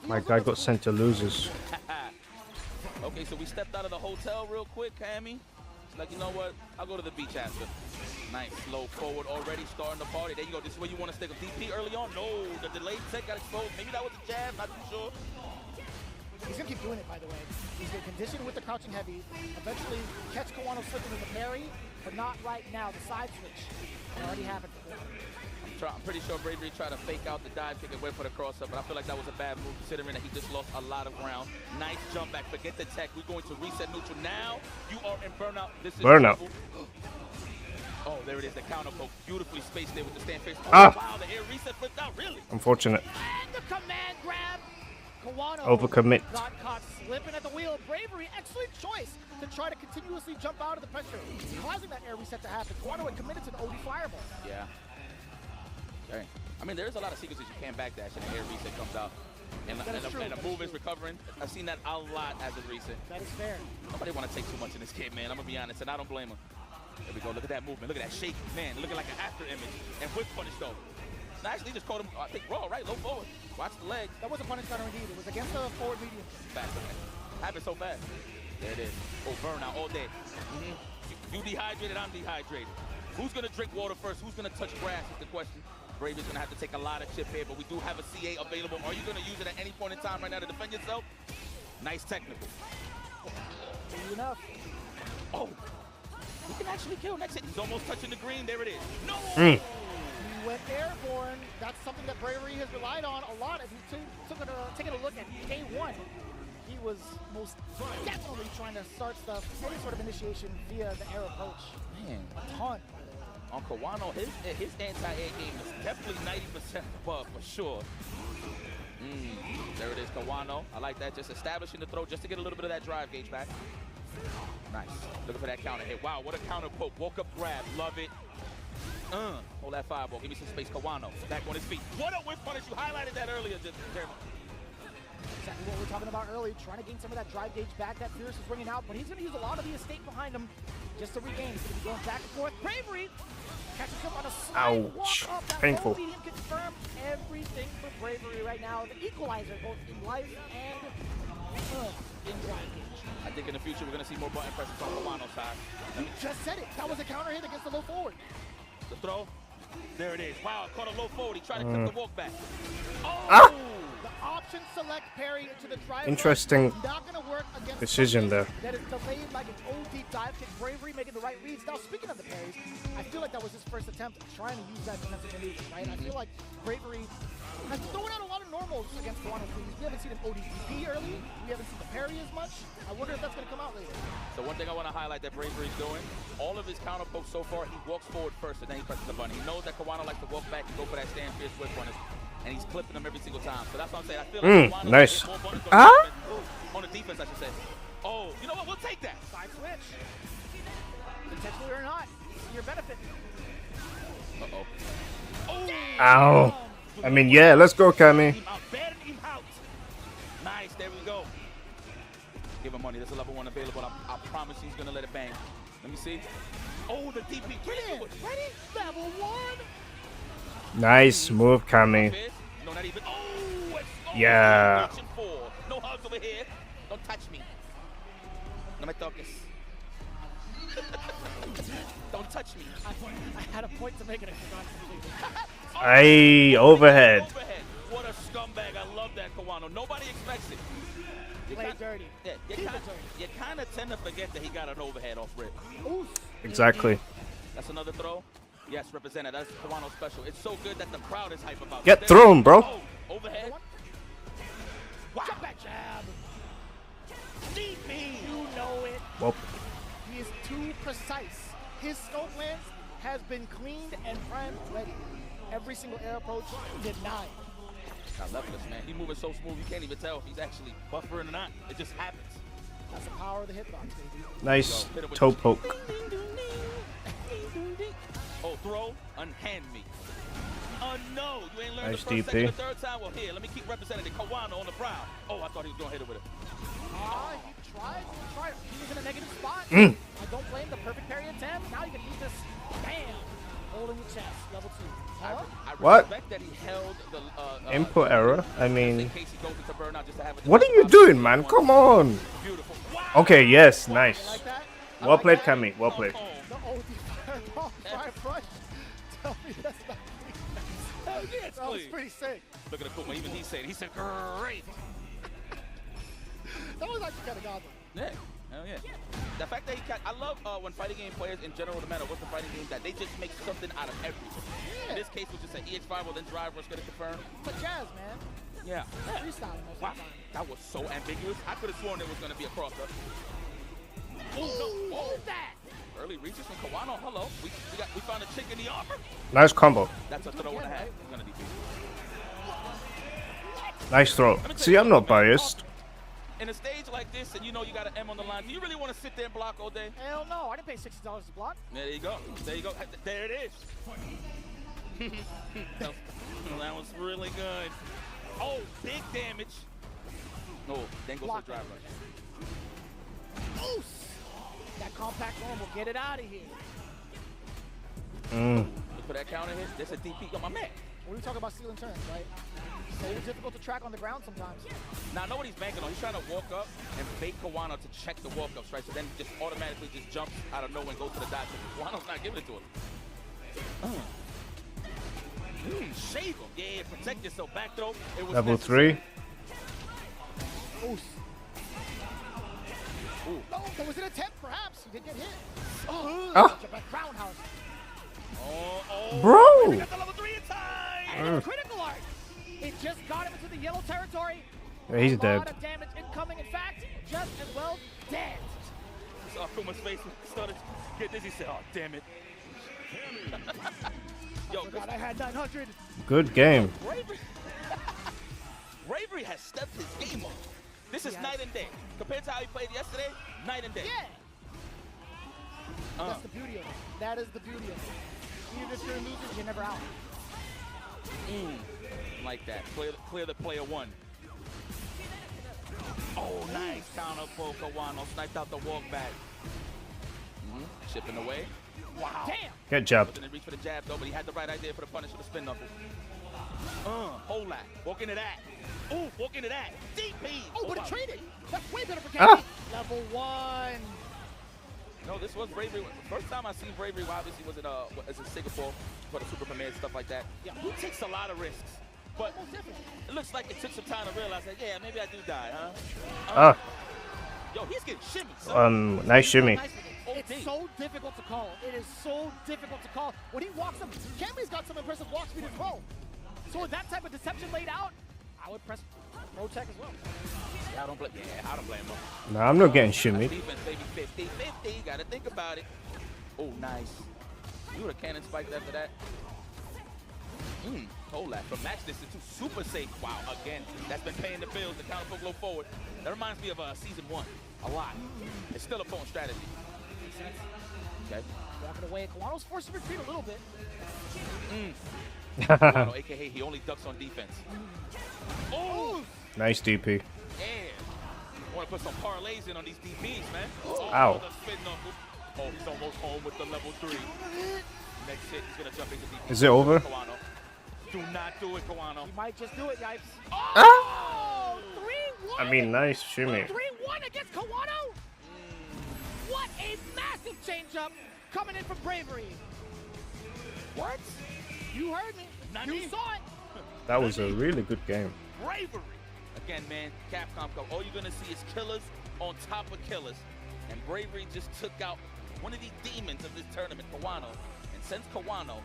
My guy got sent to losers. Okay, so we stepped out of the hotel real quick, Cammy. It's like, you know what? I'll go to the beach after. Nice, slow forward already, starting the party. There you go. This is where you want to stick a DP early on. No, the delayed tech got exposed. Maybe that was a jab, not too sure. He's going to keep doing it, by the way. He's going to condition with the crouching heavy, eventually catch Kawano slipping with the parry, but not right now. The side switch. It already happened before. I'm pretty sure Bravery tried to fake out the dive kick and wait for the cross-up, but I feel like that was a bad move considering that he just lost a lot of ground. Nice jump back. Forget the tech. We're going to reset neutral. Now you are in burnout. This is burnout. Oh, there it is. The counter poke. Beautifully spaced there with the stand face. Oh, ah! Wow, the air reset flipped out. Really? Unfortunate. And the command grab. Kawano Overcommit. got caught slipping at the wheel. Bravery, excellent choice to try to continuously jump out of the pressure, causing that air reset to happen. Kawano had committed to the OD fireball. Yeah. Okay. I mean, there's a lot of sequences you can't backdash and the air reset comes out. And the move is recovering. I've seen that a lot as a reset. That is fair. Nobody want to take too much in this kid, man. I'm going to be honest, and I don't blame him. There we go. Look at that movement. Look at that shake. Man, looking like an after image. And whip punish, though. No, actually, just caught him, I think, raw, right? Low forward. Watch the leg. That was a punish counter indeed. It was against the forward medium. Fast. Happened so fast. There it is. Oh, burnout all day. You dehydrated, I'm dehydrated. Who's going to drink water first? Who's going to touch grass is the question. Brave is going to have to take a lot of chip here, but we do have a CA available. Are you going to use it at any point in time right now to defend yourself? Nice technical. Easy enough. Oh, he can actually kill next hit. He's almost touching the green. There it is. No! He went airborne. That's something that Bravery has relied on a lot. If you taking a look at K1, he was most definitely trying to start stuff, any sort of initiation via the air approach. Man, a ton. On Kawano, his anti-air game is definitely 90% above for sure. There it is, Kawano. I like that, just establishing the throw just to get a little bit of that drive gauge back. Nice. Looking for that counter hit. Wow, what a counter poke. Woke up grab. Love it. Hold that fireball. Give me some space. Kawano back on his feet. What a whip punish. You highlighted that earlier, Jeremy. Exactly what we were talking about earlier, trying to gain some of that drive gauge back that Fierce is bringing out, but he's going to use a lot of the escape behind him just to regain. He's going to be going back and forth. Bravery catches him on a slide. Ouch. Walk up. That Painful. medium confirmed everything for Bravery right now. The equalizer both in life and in drive gauge. I think in the future we're going to see more button presses on Kawano's side. You just said it. That was a counter hit against the low forward. The throw. There it is. Wow, caught a low forward. He tried to clip the walk back. Oh! Ah! The option select parry into the drive. Interesting Not going to work against decision there. that is delayed like an OD dive kick. Bravery making the right reads. Now, speaking of the parries, I feel like that was his first attempt trying to use that defensive maneuver, right? I feel like Bravery has thrown out a lot of normals against Kawano. We haven't seen an ODTP early. We haven't seen the parry as much. I wonder if that's going to come out later. So one thing I want to highlight that Bravery's doing, all of his counter pokes so far, he walks forward first and then he presses the button. He knows that Kawano likes to walk back and go for that stand fierce whip runners, and he's clipping them every single time. So that's what I'm saying. I feel like Kawano nice. more buttons on the defense, I should say. Oh, you know what? We'll take that. Side switch. Intentionally or not, to your benefit. Uh-oh. Ow. I mean, yeah, let's go, Kami. Him out. Nice, there we go. Give him money. There's a level 1 available. I promise he's going to let it bang. Let me see. Oh, the DP. Ready? Level 1. Nice move, Kami. No, not even. Oh, Yeah. No hugs over here. Don't touch me. No me toques. Don't touch me. I had a point to make it. I forgot completely. Ay, overhead. What a scumbag. I love that, Kawano. Nobody expects it. Play dirty. Yeah, you kind of tend to forget that he got an overhead off rip. Oof. Exactly. That's another throw. Yes, represented. That's Kawano special. It's so good that the crowd is hype about it. Get thrown, bro. Oh, overhead. Wow. Jump back jab. DP. You know it. Well, He is too precise. His scope lens has been cleaned and primed ready. Every single air approach denied. I love this, man. He's moving so smooth, you can't even tell if he's actually buffering or not. It just happens. That's the power of the hitbox, baby. nice toe poke. Oh, throw, unhand me. No, you ain't learned Nice the first, DP. second, or third time. Well, here, let me keep representing Kawano on the brow. Oh, I thought he was going to hit it with it. He tried. He was in a negative spot. I don't blame the perfect parry attempt. Now you can use this. Bam! Holding the chest. Level 2. Huh? I What? respect that he held the Input error. I in mean, case he goes into burnout just to have it. what are you doing, man? Come on. Beautiful. Wow. Okay, yes, You nice. like that? Well played, Kami. Well played. The OD fireball, fire push. Tell me that's not Hell yeah, it's That was clean. pretty sick. Look at the Kuma. Even he said, great. That was actually kind of godly. Yeah. Hell yeah. The fact that I love when fighting game players in general, no matter what's the fighting game, that they just make something out of everything. In this case, it was just an EX5, well, then drive was going to confirm. But jazz, man. Yeah. Freestyling most Wow. of the time. That was so ambiguous. I could have sworn it was going to be a crosser. Ooh, hold that. Early reaches from Kawano. Hello. We found a chick in the armor. Nice combo. That's a throw and a half. He's going to defeat. Nice throw. See, I'm not biased. In a stage like this, and you know you got an M on the line, do you really want to sit there and block all day? Hell no. I didn't pay $60 to block. There you go. There you go. There it is. That was really good. Oh, big damage. No, then goes to the drive rush. Oos! That compact arm will get it out of here. Look for that counter hit. There's a DP on my man. We were talking about stealing turns, right? So it's difficult to track on the ground sometimes. Now, I know what he's banking on. He's trying to walk up and bait Kawano to check the walk-ups, right? So then just automatically just jumps out of nowhere and goes to the dodge. Kawano's not giving it to him. Shave him. Yeah, protect yourself. Back throw. It was Level necessary. 3. Oos. Ooh. No, there was an attempt, perhaps. He did get hit. Ah. Jump back roundhouse. Oh, Bro. we got the level 3 in time. And it's critical art. It just got him into the yellow territory. Yeah, he's A dead. lot of damage incoming. In fact, just as well dead. Saw Kuma's face and started to get dizzy. Said, "Oh, damn it." Yo, I forgot I had 900. Good game. Bravery has stepped his game up. This is night and day. Compared to how he played yesterday, night and day. Yeah. That's the beauty of it. That is the beauty of it. Even if you're losers, you're never out. Like that. Clear the player one. Oh, nice counter for Kawano. Sniped out the walk back. Chipping away. Wow. Damn. Get jabbed. Didn't reach for the jab though, but he had the right idea for the punish of the spin knuckle. Hold that. Walk into that. Ooh, walk into that. DP. Oh, but it wow. traded. That's way better for Ah. Kenny. Level 1. No, this was Bravery. First time I seen Bravery, obviously, was in Singapore for the Super Premiere and stuff like that. Yeah. He takes a lot of risks, but Almost different. it looks like it took some time to realize that, yeah, maybe I do die, huh? Ah. Yo, he's getting shimmy, son. Nice shimmy. It's so difficult to call. It is so difficult to call. When he walks up, Cammy's got some impressive walk speed as well. So with that type of deception laid out, I would press Pro Tech as well. Yeah, I don't blame him. Nah, I'm not getting shimmy. Defense, baby, 50-50. Gotta think about it. Oh, nice. You would have cannon spiked after that. Hold that. From match distance to super safe. Wow, again, that's been paying the bills. The counter poke low forward. That reminds me of season 1. A lot. It's still a phone strategy. Okay. Walking away. Kawano's forced to retreat a little bit. Kawano, aka he only ducks on defense. Oh! Nice DP. Yeah. Want to put some parlays in on these DPs, man. Oh, Ow. the spin knuckle. Oh, he's almost home with the level 3. Next hit, he's going to jump into DP. Is it over? Kawano. Do not do it, Kawano. He might just do it, Yipes. Ah! 3-1. I mean, nice shimmy. 3-1 against Kawano. What a massive changeup coming in from Bravery. What? You heard me. Nani? You saw it. That was a really good game. Bravery. Again, man, Capcom Cup. All you're going to see is killers on top of killers. And Bravery just took out one of the demons of this tournament, Kawano, and sends Kawano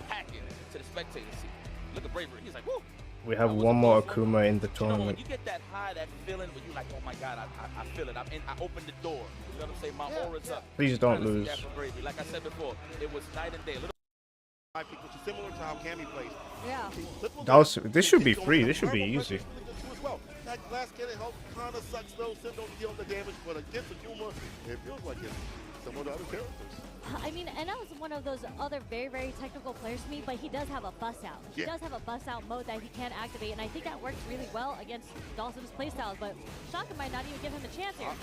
packing to the spectator seat. Look at Bravery. He's like, woo. We have That was one a more close one. Akuma in the You know, when tournament. you get that high, that feeling where you're like, oh my God, I feel it. I opened the door. You know what I'm saying? My aura's up. Please don't Trying to see lose. that from Bravery. Like I said before, it was night and day. A little Which is similar to how Cammy plays. Yeah. This should be free. This should be easy. That glass cannon help kind of sucks though. Sim don't deal the damage, but against Akuma, it feels like it's similar to other characters. I mean, NL is one of those other very, very technical players to me, but he does have a bust out. He does have a bust out mode that he can activate, and I think that works really well against Dawson's playstyles, but Shaka might not even give him a chance here.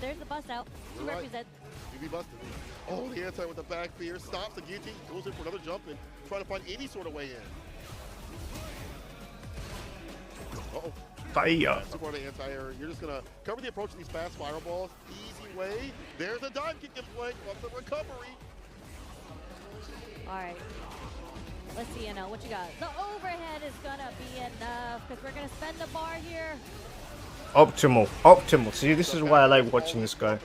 There's the bust out to You're right. represent. You be busted. Oh, the anti with the back fear stops the guillotine, goes in for another jump and trying to find any sort of way in. Uh-oh. Fire. Super on the anti-air. You're just gonna cover the approach of these fast fireballs. Easy way. There's a dive kick in play. What's the recovery? All right. Let's see, NL, what you got? The overhead is gonna be enough, because we're gonna spend the bar here. Optimal. Optimal. See, this is why I like watching this guy.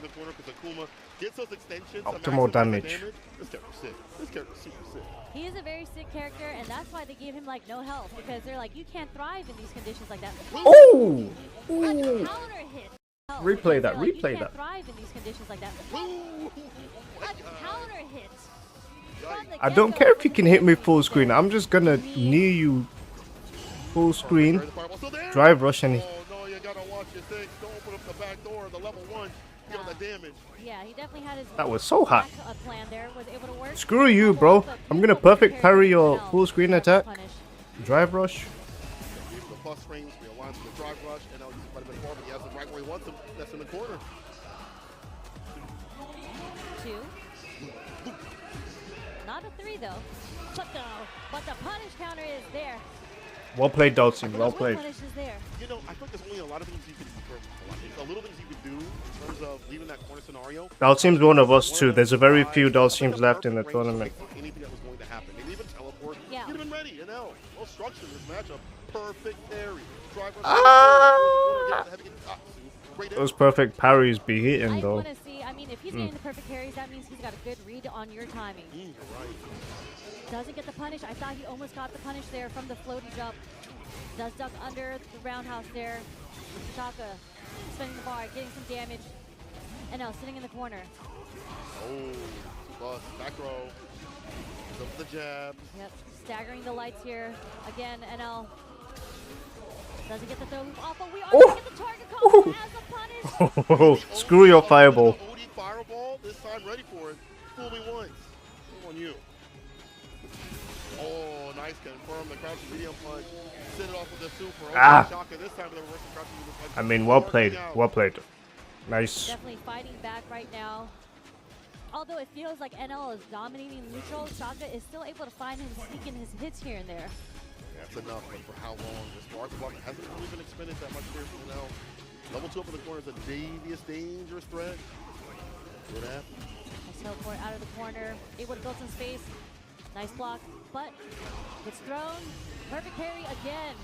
Gets those extensions. Optimal damage. This character's sick. This character's super sick. He is a very sick character, and that's why they gave him, like, no health, because they're like, you can't thrive in these conditions like that. Oh! A Ooh. counter hit. Replay that, They're like, replay you that. can't thrive in these conditions like that. Ooh. A counter hit. from the I don't get-go care if with you the can hit me damage full right screen. there. I'm just gonna knee you full screen. Drive rush and Oh no, you gotta watch your things. Don't open up the back door. The level 1. Get on the damage. Yeah, he definitely had his that was so hot. plan there, was able to work. Screw you, bro. I'm gonna perfect parry your full screen attack. Drive rush. Use the plus frames, realigns with the drive rush, and now he's quite a bit more, but he has them right where he wants them. That's in the corner. 2. Not a 3 though. But the punish counter is there. Well played, Dolce. Well The played. punish is there. You know, I feel like there's only a lot of things you can do. A little things you can do in terms of leaving that corner scenario. Dalsim's one of us too. There's a very few Dalsims left in the tournament. Anything that was going to happen. They even teleport. Yeah. You'd have been ready, you know. Well structured this matchup. Perfect parry. Driver. Those perfect parries be hitting I though. want to see, I mean, if he's getting the perfect carries, that means he's got a good read on your timing. You're right. Doesn't get the punish. I thought he almost got the punish there from the floaty jump. Does duck under the roundhouse there. Shaka spinning the bar, getting some damage. And now sitting in the corner. Oh, bust. Back row. Goes up with the jab. Yep, staggering the lights here. Again, NL doesn't get the throw loop off, but we are going to get the target combo as a punish. Screw your fireball. OD fireball. This time ready for it. Fool me once. Fool on you. Oh, nice confirm the crouching medium punch. Set it off with the super. Ah. Shaka this time with the reverse crouching medium punch. I mean, well played. Well played. Nice. Definitely fighting back right now. Although it feels like NL is dominating neutral, Shaka is still able to find him sneaking his hits here and there. That's enough, but for how long? The Spark Block hasn't really been expended that much here for now. Level 2 up in the corner is a devious, dangerous threat. Good happen. Nice teleport out of the corner. Able to build some space. Nice block, but gets thrown. Perfect parry again.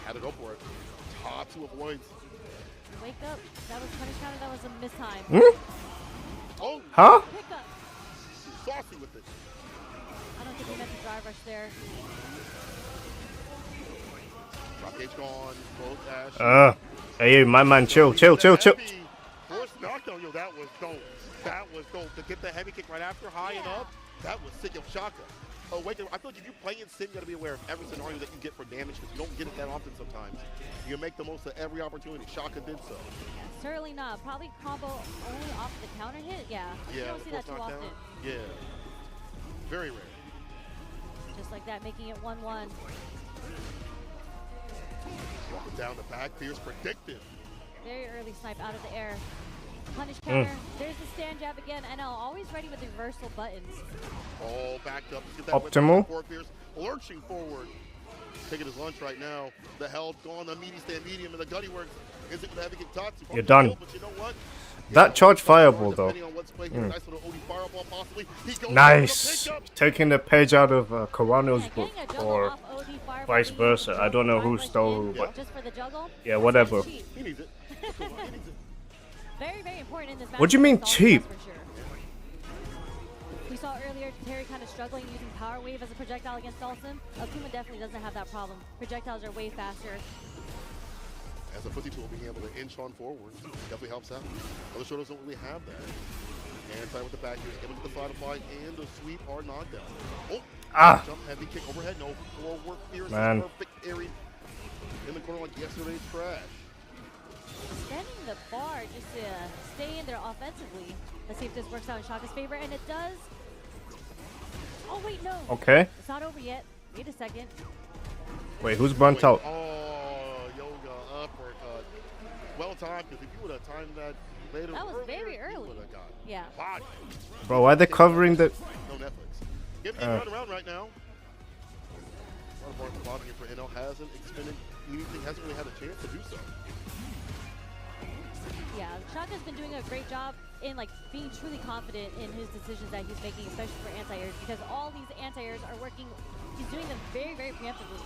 Had to go for it. Top 2 avoids. Wake up. That was punish counter. That was a mistime. Oh! Huh? Pick up. Saucy with it. I don't think he meant to drive rush there. Drop cage gone. Both Ash. Hey, my man, chill. Force knockdown. Yo, that was dope. That was dope. To get the heavy kick right after, high and up, that was sick. Yo, Shaka. Oh, wait, I feel like if you play in Sim, you gotta be aware of every scenario that you get for damage because you don't get it that often sometimes. You make the most of every opportunity. Shaka did so. Yeah, certainly not. Probably combo only off the counter hit. Yeah. You don't see that too often. Yeah. Very rare. Just like that, making it 1-1. Walking down the back, Fierce predicted. Very early snipe out of the air. Punish counter. There's the stand jab again. NL always ready with the reversal buttons. All backed up. Optimal. Fierce lurching forward. Taking his lunch right now. The held gone. The meaty stand medium and the gutty works. Is it with the heavy kick Tatsu? You're done. But you know what? That charge fireball though. Nice little OD fireball possibly. Nice. Taking the page out of Karano's book, Getting a juggle or off OD fireball, vice he versa. uses I don't know the who drive stole rush who, but just for the juggle. yeah, whatever. That's cheap. He needs it. He needs it. Very, very important in this match. What do you mean cheap? For sure. We saw earlier Terry kind of struggling using Power Wave as a projectile against Dawson. Akuma definitely doesn't have that problem. Projectiles are way faster. As a footy tool, being able to inch on forward definitely helps out. Other shoulders don't really have that. Anti with the back here, able to the side apply and the sweep or knockdown. Oh! Jump heavy kick overhead, no forward Fierce. Man. Perfect airy in the corner like yesterday's trash. Extending the bar just to stay in there offensively. Let's see if this works out in Shaka's favor, and it does. Oh wait, no. Okay. It's not over yet. Wait a second. Wait, who's burnt out? Oh, yoga uppercut. Well timed, because if you would have timed that later, That was very early. Yeah. Body. Bro, why are they covering the... No Netflix. Give me run around right now. A lot of Barton bottom here for NL hasn't expended anything, hasn't really had a chance to do so. Yeah, Shaka's been doing a great job in like being truly confident in his decisions that he's making, especially for anti-airs, because all these anti-airs are working. He's doing them very, very preemptively.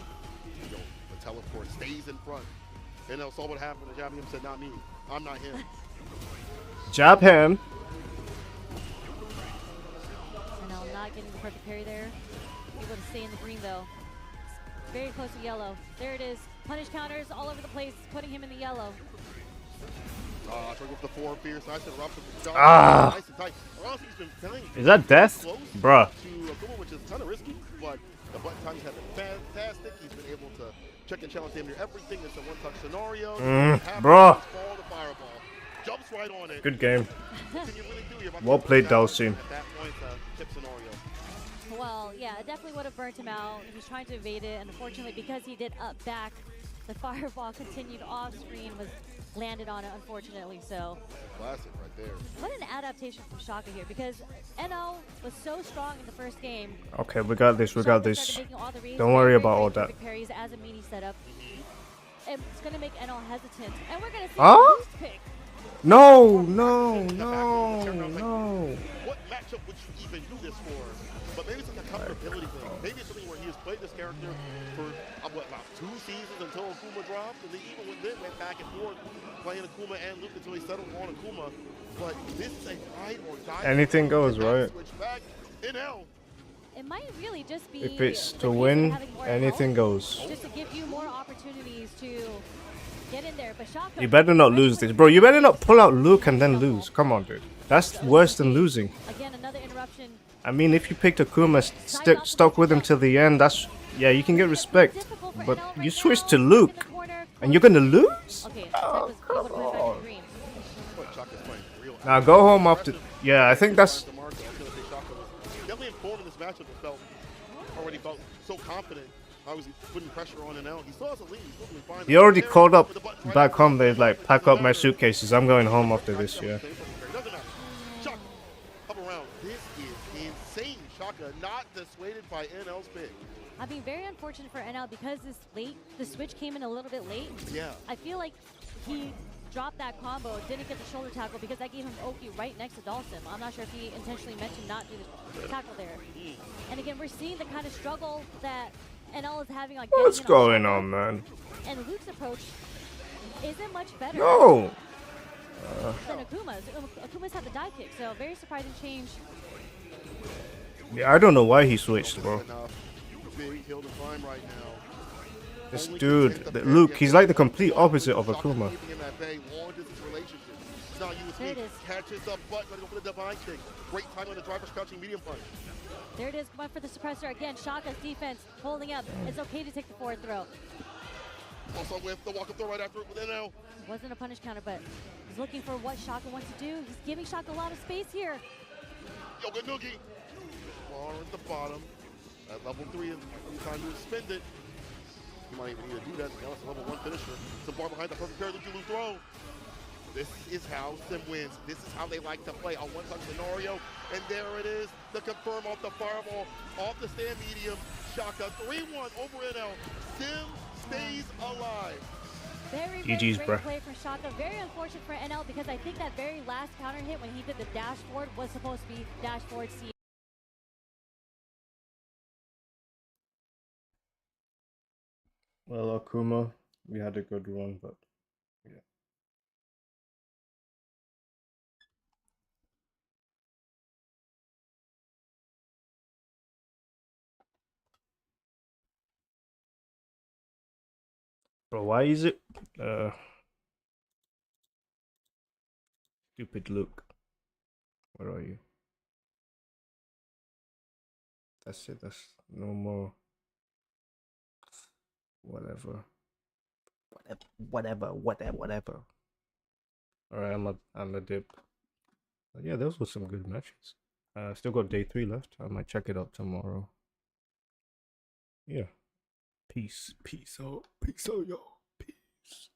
Yo, the teleport stays in front. NL saw what happened. The Javium said, "Not me. I'm not him." Jab him. No, not getting the perfect parry there. Able to stay in the green though. Very close to yellow. There it is. Punish counters all over the place, putting him in the yellow. Trying with the four Fierce. Nice and rough. Nice and tight. Honestly, he's been playing Is that death? close Bruh. to Akuma, which is kind of risky, but the button timing has been fantastic. He's been able to check and challenge damn near everything. It's a one-touch scenario. Bruh. Fall the fireball. Jumps right on it. Good game. What can you really do? You're about to Well go played, down. Dalsim. At that point, chip scenario. Well, yeah, it definitely would have burnt him out. He was trying to evade it, and unfortunately, because he did up back, the fireball continued off screen, was landed on it, unfortunately. So, Classic right there. what an adaptation from Shaka here, because NL was so strong in the first game. Okay, we got this. We got Shaka this. started making all the reads, Don't worry very, about very all that. perfect parries as a meaty setup. It's going to make NL hesitant, and we're going to see Huh? a boost pick. No, no, no, no. What matchup would you even do this for? But maybe it's like a comfortability thing. Maybe it's something where he has played this character for about 2 seasons until Akuma dropped, and then even then went back and forth playing Akuma and Luke until he settled on Akuma. But this is a ride or die. Anything goes, right? Switch back. NL. It might really just be If it's the to case of win, having more anything health, goes. just to give you more opportunities to get in there. But Shaka, You better not lose this, bro. You better not pull out Luke and then lose. Come on, dude. That's worse than losing. Again, another interruption. I mean, if you picked Akuma, stuck with him till the end, that's... Yeah, you can get respect. But you switched to Luke, and you're gonna lose? Okay, was able to put it back in the green. But Shaka's playing real. Now go home after... Yeah, I think that's... Definitely informed in this matchup. Already felt so confident. I was putting pressure on NL. He still has a lead. He's still doing fine. He already called up back home. They're like, pack up my suitcases. I'm going home after this, yeah. Doesn't matter. Shaka, up around. This is insane. Shaka not dissuaded by NL's pick. I mean, very unfortunate for NL because the switch came in a little bit late. Yeah. I feel like he dropped that combo, didn't get the shoulder tackle because that gave him Oki right next to Dawson. I'm not sure if he intentionally meant to not do the tackle there. And again, we're seeing the kind of struggle that NL is having on getting What's in going Shaka. on, man? And Luke's approach isn't much better No! than Akuma's. Akuma's had the dive kick, so very surprising change. Yeah, I don't know why he switched, bro. Enough. Big hill to climb right now. This Only dude, can take the Luke, big he's and like the complete opposite of Shaka Akuma. keeping in that bay, long distance relationship. Now you There it me is. catches the butt, ready to go for the divine kick. Great time on the driver's crouching medium punch. There it is, going for the suppressor again. Shaka's defense holding up. It's okay to take the forward throw. Also with the walk-up throw right after it with NL. Wasn't a punish counter, but he's looking for what Shaka wants to do. He's giving Shaka a lot of space here. Yoga Noogie. Far at the bottom. At level 3 is time to spend it. You might even need to do that. Now it's a level 1 finisher. Some bar behind the perfect pair that you lose throw. This is how Sim wins. This is how they like to play a one-touch scenario. And there it is. The confirm off the fireball. Off the stand medium. Shaka 3-1 over NL. Sim stays alive. Very, GG's, great bruh. play from Shaka. Very unfortunate for NL because I think that very last counter hit when he did the dash forward was supposed to be dash forward C. Well, Akuma, we had a good run, but yeah. Bro, why is it? Stupid Luke. Where are you? That's it. That's no more. Whatever. Whatever. All right, I'm a dip. But yeah, those were some good matches. Still got day 3 left. I might check it out tomorrow. Yeah. Peace out, yo. Peace.